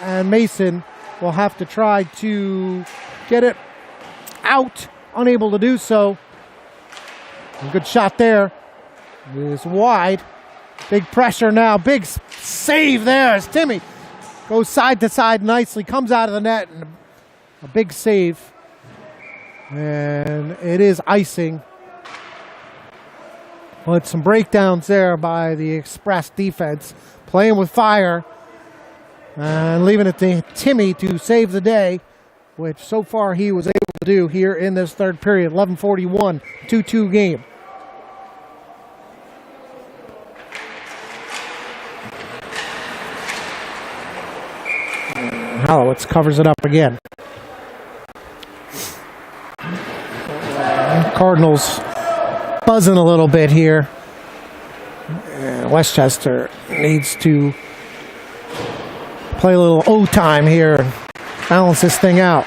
and Mason will have to try to get it out. Unable to do so. A good shot there. It is wide. Big pressure now. Big save there as Timmy goes side to side nicely. Comes out of the net. And a big save. And it is icing. But some breakdowns there by the Express defense. Playing with fire. And leaving it to Timmy to save the day, which so far he was able to do here in this third period. 11:41, 2-2 game. Halowitz covers it up again. Cardinals buzzing a little bit here. Westchester needs to play a little O-time here and balance this thing out.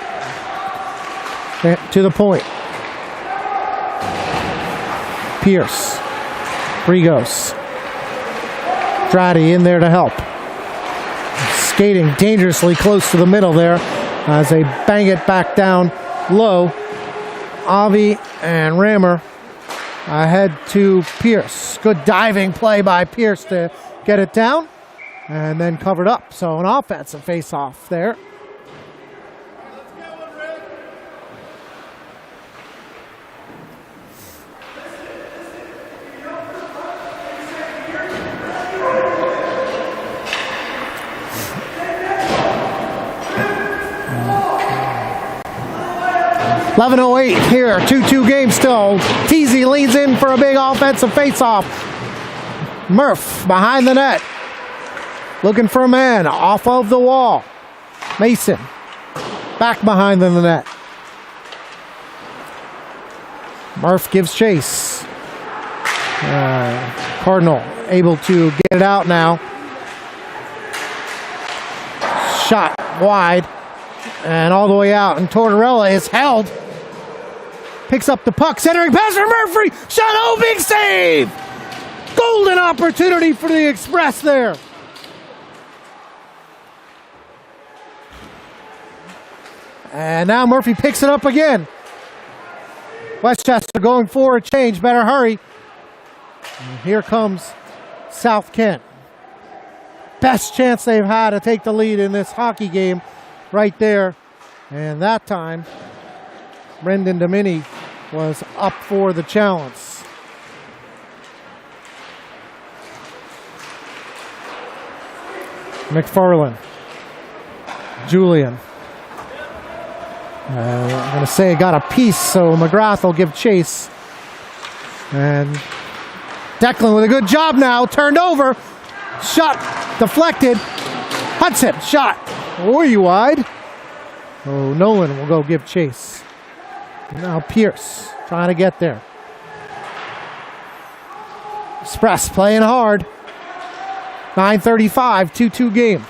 To the point. Pierce. Brigos. Dratty in there to help. Skating dangerously close to the middle there as they bang it back down low. Avi and Rammer ahead to Pierce. Good diving play by Pierce to get it down and then covered up. So an offensive face-off there. .11:08 here, 2-2 game still. Teasy leans in for a big offensive face-off. Murph behind the net. Looking for a man off of the wall. Mason back behind the net. Murph gives chase. Cardinal able to get it out now. Shot wide and all the way out, and Tortorella is held. Picks up the puck, centering pass for Murphy. Shot, oh, big save! Golden opportunity for the Express there. And now Murphy picks it up again. Westchester going for a change. Better hurry. And here comes South Kent. Best chance they've had to take the lead in this hockey game right there. And that time, Brendan Domini was up for the challenge. McFarland. Julian. I'm going to say got a piece, so McGrath will give chase. And Declan with a good job now. Turned over. Shot deflected. Hudson shot. Or you wide. Oh, Nolan will go give chase. Now Pierce trying to get there. Express playing hard. 9:35, 2-2 game.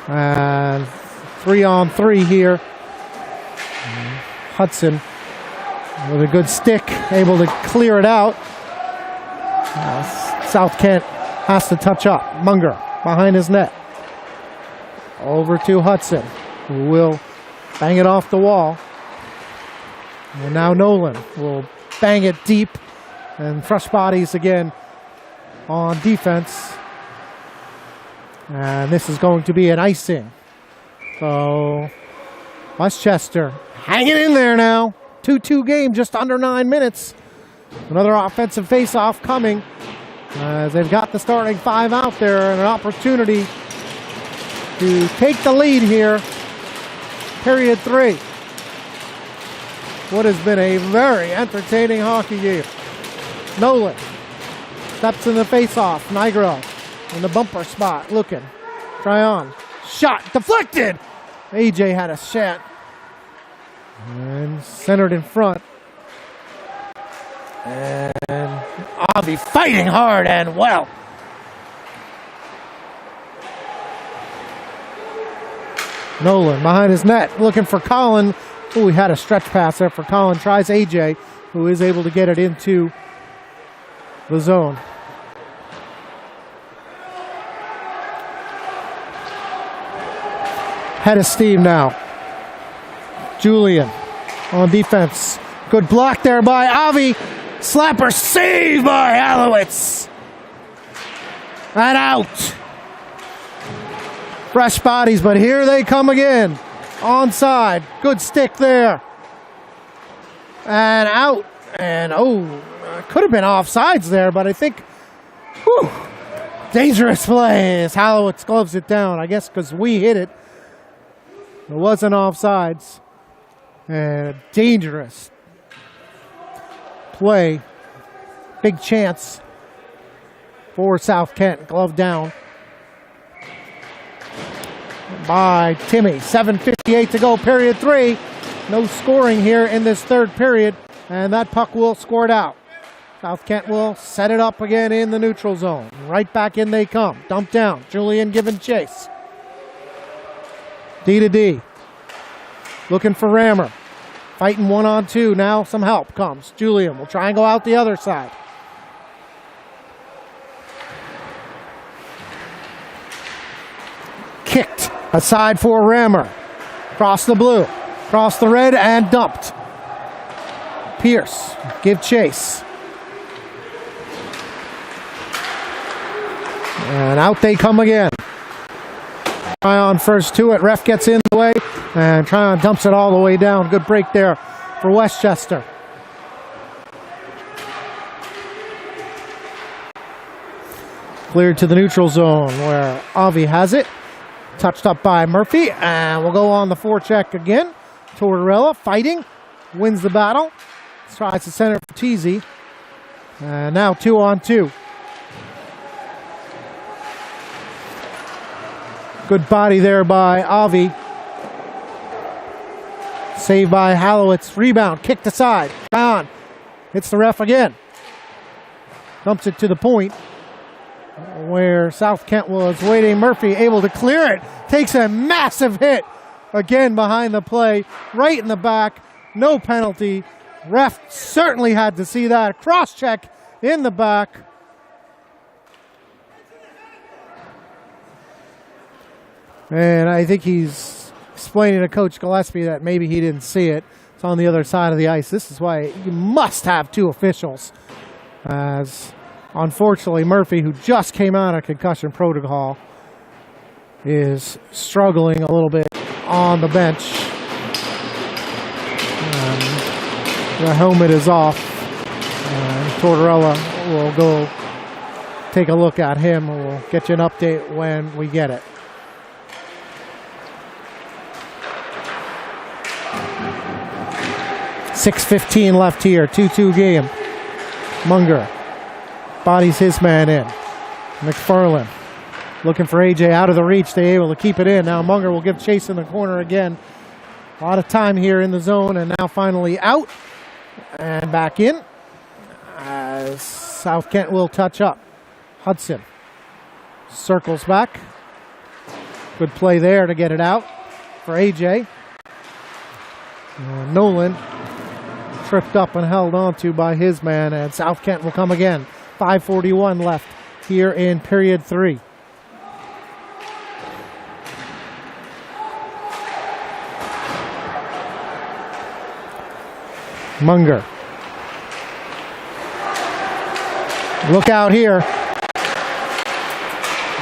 And 3-on-3 here. Hudson with a good stick, able to clear it out. South Kent has to touch up. Munger behind his net. Over to Hudson, who will bang it off the wall. And now Nolan will bang it deep. And fresh bodies again on defense. And this is going to be an icing. So Westchester hanging in there now. 2-2 game, just under 9 minutes. Another offensive face-off coming as they've got the starting five out there and an opportunity to take the lead here. Period 3. What has been a very entertaining hockey game. Nolan steps in the face-off. Nigro in the bumper spot, looking. Try on. Shot deflected. AJ had a shot. And centered in front. And Avi fighting hard and well. Nolan behind his net, looking for Colin. Oh, he had a stretch pass there for Colin. Tries AJ, who is able to get it into the zone. Head of steam now. Julian on defense. Good block there by Avi. Slapper saved by Alowitz. And out. Fresh bodies, but here they come again. Onside. Good stick there. And out. And could have been offsides there, but I think, dangerous play as Halowitz gloves it down. I guess because we hit it. It wasn't offsides. And dangerous play. Big chance for South Kent. Glove down by Timmy. 7:58 to go, period 3. No scoring here in this third period. And that puck will score it out. South Kent will set it up again in the neutral zone. Right back in they come. Dumped down. Julian giving chase. D to D. Looking for Rammer. Fighting 1-on-2. Now some help comes. Julian will try and go out the other side. Kicked aside for Rammer. Cross the blue. Cross the red and dumped. Pierce give chase. And out they come again. Tryon first to it. Ref gets in the way. And Tryon dumps it all the way down. Good break there for Westchester. Cleared to the neutral zone where Avi has it. Touched up by Murphy. And we'll go on the forecheck again. Tortorella fighting. Wins the battle. Tries to center for Teasy. And now 2-on-2. Good body there by Avi. Saved by Halowitz. Rebound. Kicked aside. On. Hits the ref again. Dumps it to the point where South Kent was waiting. Murphy able to clear it. Takes a massive hit. Again behind the play. Right in the back. No penalty. Ref certainly had to see that. Cross check in the back. And I think he's explaining to Coach Gillespie that maybe he didn't see it. It's on the other side of the ice. This is why you must have two officials. As unfortunately Murphy, who just came out of concussion protocol, is struggling a little bit on the bench. The helmet is off. Tortorella will go take a look at him. We'll get you an update when we get it. .6:15 left here, 2-2 game. Munger bodies his man in. McFarland looking for AJ out of the reach. They able to keep it in. Now Munger will give chase in the corner again. A lot of time here in the zone, and now finally out and back in as South Kent will touch up. Hudson circles back. Good play there to get it out for AJ. Nolan tripped up and held onto by his man, and South Kent will come again. 5:41 left here in period 3. Munger. Look out here.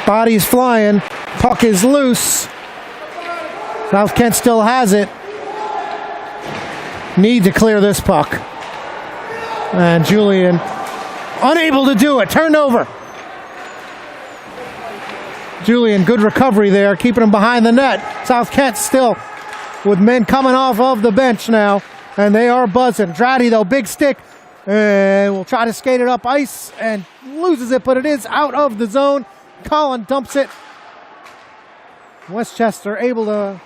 Body's flying. Puck is loose. South Kent still has it. Need to clear this puck. And Julian unable to do it. Turned over. Julian, good recovery there, keeping him behind the net. South Kent still with men coming off of the bench now, and they are buzzing. Dratty, though, big stick, and will try to skate it up ice and loses it, but it is out of the zone. Collin dumps it. Westchester able to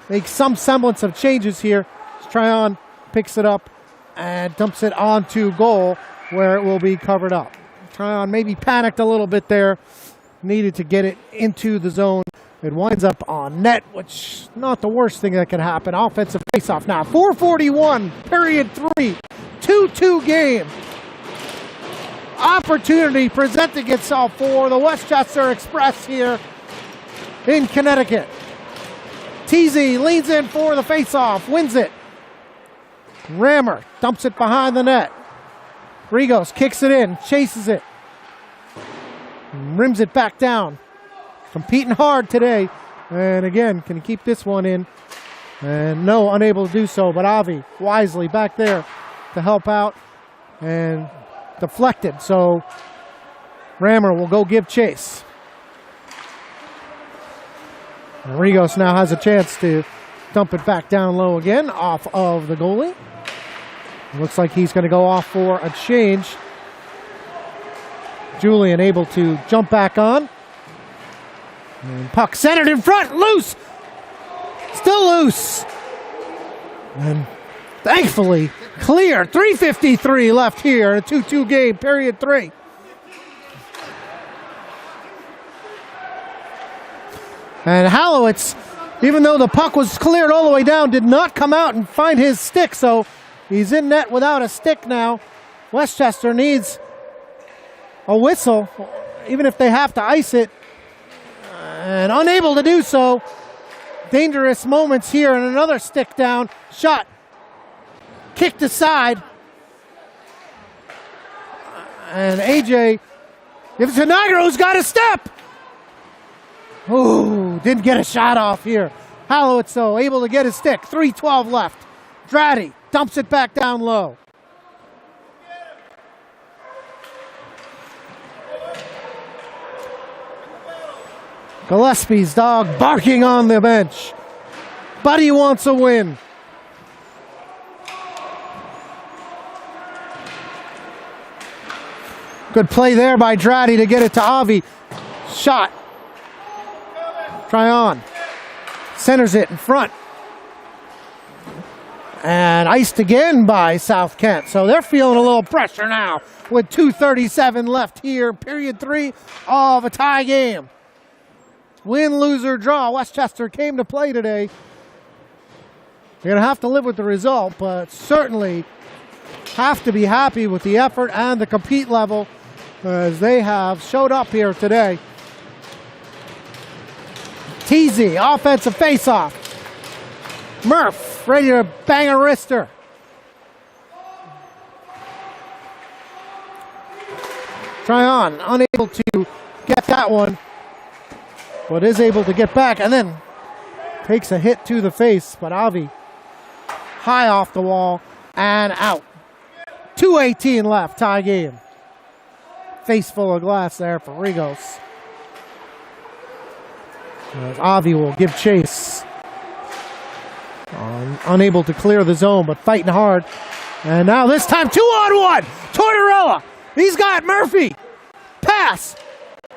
make some semblance of changes here. Tryon picks it up and dumps it onto goal where it will be covered up. Tryon maybe panicked a little bit there. Needed to get it into the zone. It winds up on net, which not the worst thing that can happen. Offensive faceoff now. 4:41, period 3. 2-2 game. Opportunity presenting itself for the Westchester Express here in Connecticut. TZ leans in for the faceoff, wins it. Rammer dumps it behind the net. Rigos kicks it in, chases it. Rims it back down. Competing hard today. And again, can keep this one in. And no, unable to do so. But Avi wisely back there to help out. And deflected. So Rammer will go give chase. And Rigos now has a chance to dump it back down low again off of the goalie. Looks like he's going to go off for a change. Julian able to jump back on. And puck centered in front, loose! Still loose! And thankfully clear. 3:53 left here in a 2-2 game, period 3. And Hallowitz, even though the puck was cleared all the way down, did not come out and find his stick, so he's in net without a stick now. Westchester needs a whistle, even if they have to ice it, and unable to do so. Dangerous moments here, and another stick down, shot, kicked aside, and AJ gives it to Niagara, who's got a step. Ooh, didn't get a shot off here. Hallowitz, though, able to get his stick. 3:12 left. Dratty dumps it back down low. Gillespie's dog barking on the bench. Buddy wants a win. Good play there by Dratty to get it to Avi. Shot. Tryon centers it in front. And iced again by South Kent. So they're feeling a little pressure now with 2:37 left here. Period 3 of a tie game. Win, lose, or draw. Westchester came to play today. They're going to have to live with the result, but certainly have to be happy with the effort and the compete level as they have showed up here today. TZ, offensive faceoff. Murph ready to bang a wrister. Tryon unable to get that one, but is able to get back and then takes a hit to the face. But Avi high off the wall and out. 2:18 left, tie game. Face full of glass there for Rigos. As Avi will give chase. Unable to clear the zone, but fighting hard. And now this time 2-on-1. Tortorella. He's got Murphy. Pass.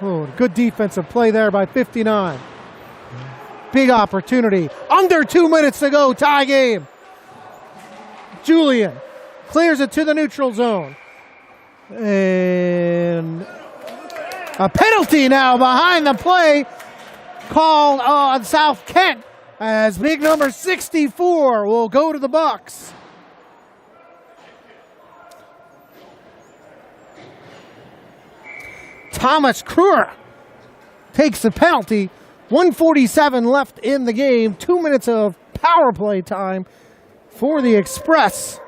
Oh, good defensive play there by 59. Big opportunity. Under 2 minutes to go. Tie game. Julian clears it to the neutral zone. And a penalty now behind the play called on South Kent as big number 64 will go to the Bucks. Thomas Kruer takes the penalty. 1:47 left in the game. 2 minutes of power play time for the Express.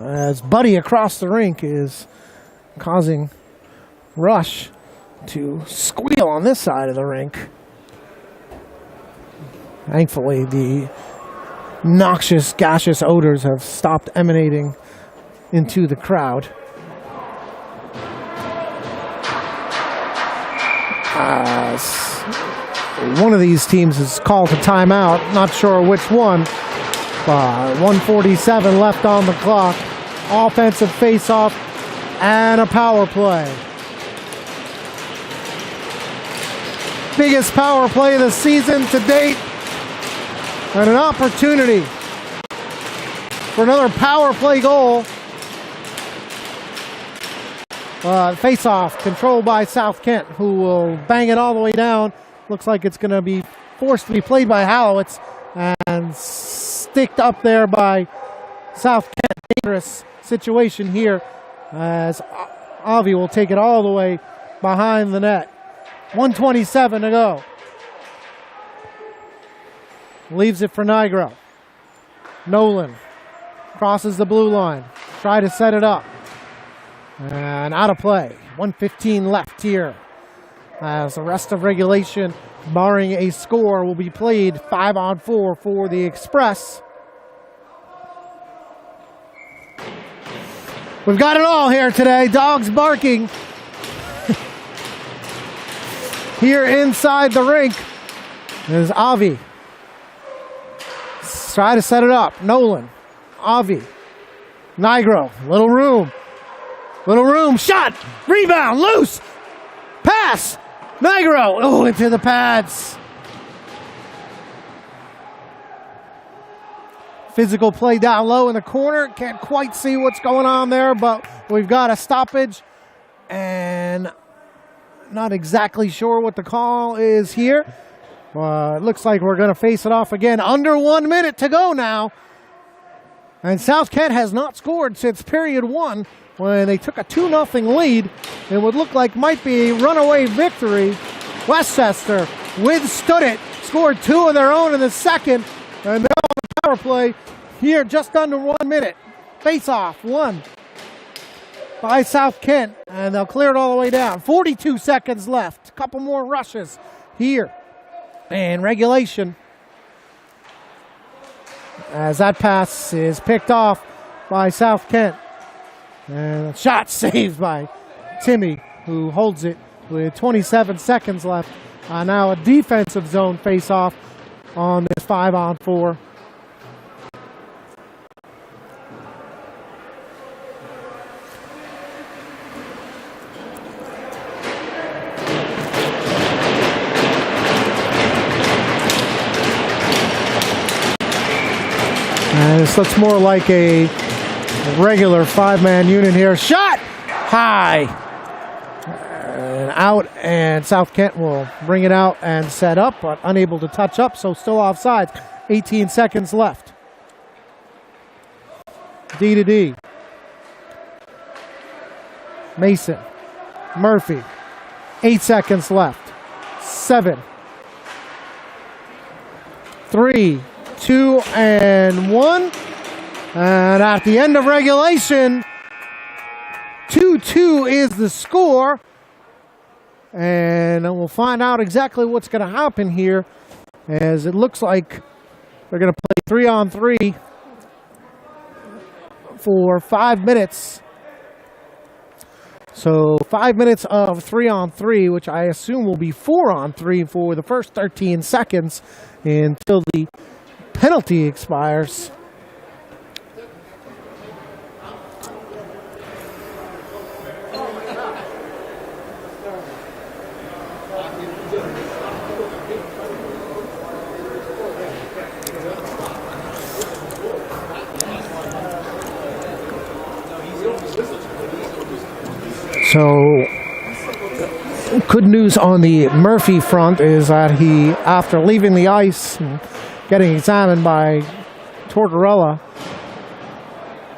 As Buddy across the rink is causing Rush to squeal on this side of the rink. Thankfully, the noxious, gaseous odors have stopped emanating into the crowd. One of these teams is called a timeout. Not sure which one. 1:47 left on the clock. Offensive face-off and a power play. Biggest power play of the season to date. And an opportunity for another power play goal. Face-off controlled by South Kent, who will bang it all the way down. Looks like it's going to be forced to be played by Hallowitz and sticked up there by South Kent. Dangerous situation here as Avi will take it all the way behind the net. 1:27 to go. Leaves it for Nigro. Nolan crosses the blue line. Try to set it up. And out of play. 1:15 left here. As the rest of regulation, barring a score, will be played 5-on-4 for the Express. We've got it all here today. Dogs barking. Here inside the rink is Avi. Try to set it up. Nolan. Avi. Nigro. Little room. Little room. Shot. Rebound. Loose. Pass. Nigro. Oh, into the pads. Physical play down low in the corner. Can't quite see what's going on there, but we've got a stoppage. And not exactly sure what the call is here. It looks like we're going to face it off again. Under 1 minute to go now. And South Kent has not scored since period one when they took a 2-0 lead. It would look like might be a runaway victory. Westchester withstood it. Scored 2 of their own in the second. And now on the power play here just under 1 minute. Face off, 1 by South Kent. And they'll clear it all the way down. 42 seconds left. A couple more rushes here. And regulation, as that pass is picked off by South Kent. And a shot saved by Timmy, who holds it with 27 seconds left. Now a defensive zone face-off on this 5-on-4. And this looks more like a regular 5-man unit here. Shot! High! And out, and South Kent will bring it out and set up, but unable to touch up, so still offsides. 18 seconds left. D to D. Mason. Murphy. 8 seconds left. 7. 3, 2, and 1. And at the end of regulation, 2-2 is the score. And we'll find out exactly what's going to happen here, as it looks like they're going to play 3-on-3 for 5 minutes. So 5 minutes of 3-on-3, which I assume will be 4-on-3 for the first 13 seconds until the penalty expires. So, good news on the Murphy front is that he, after leaving the ice and getting examined by Tortorella,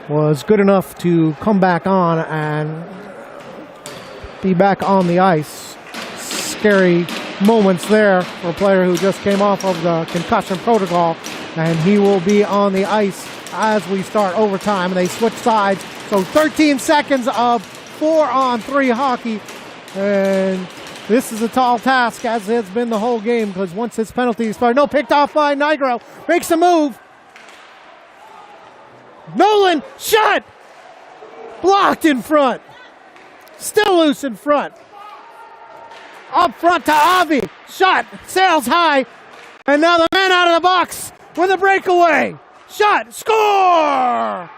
was good enough to come back on and be back on the ice. Scary moments there for a player who just came off of the concussion protocol, and he will be on the ice as we start overtime. And they switch sides, so 13 seconds of 4-on-3 hockey, and this is a tall task, as it's been the whole game, because once this penalty expired, no, picked off by Nigro, makes a move. Nolan, shot! Blocked in front. Still loose in front. Up front to Avi, shot, sails high, and now the man out of the box with a breakaway. Shot, score!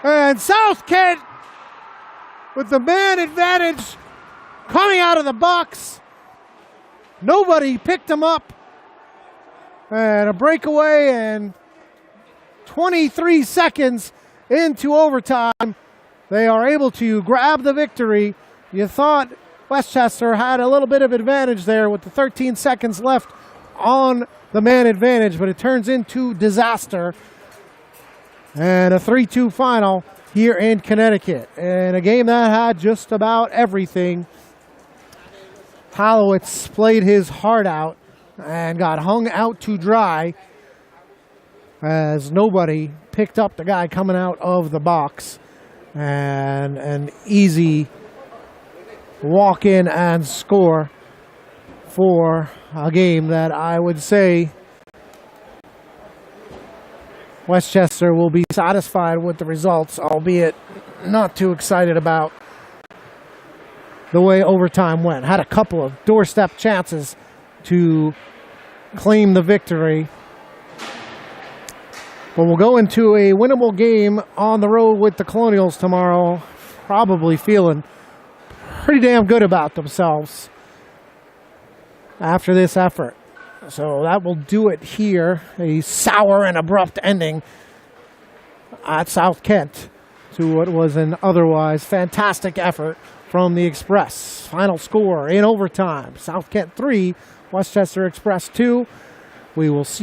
And South Kent with the man advantage coming out of the box. Nobody picked him up. And a breakaway, and 23 seconds into overtime, they are able to grab the victory. You thought Westchester had a little bit of advantage there with the 13 seconds left on the man advantage, but it turns into disaster. And a 3-2 final here in Connecticut. And a game that had just about everything. Halowitz played his heart out and got hung out to dry, as nobody picked up the guy coming out of the box. And an easy walk in and score for a game that I would say Westchester will be satisfied with the results, albeit not too excited about the way overtime went. Had a couple of doorstep chances to claim the victory. But we'll go into a winnable game on the road with the Colonials tomorrow, probably feeling pretty damn good about themselves after this effort. So that will do it here. A sour and abrupt ending at South Kent to what was an otherwise fantastic effort from the Express. Final score in overtime: South Kent 3, Westchester Express 2. We will see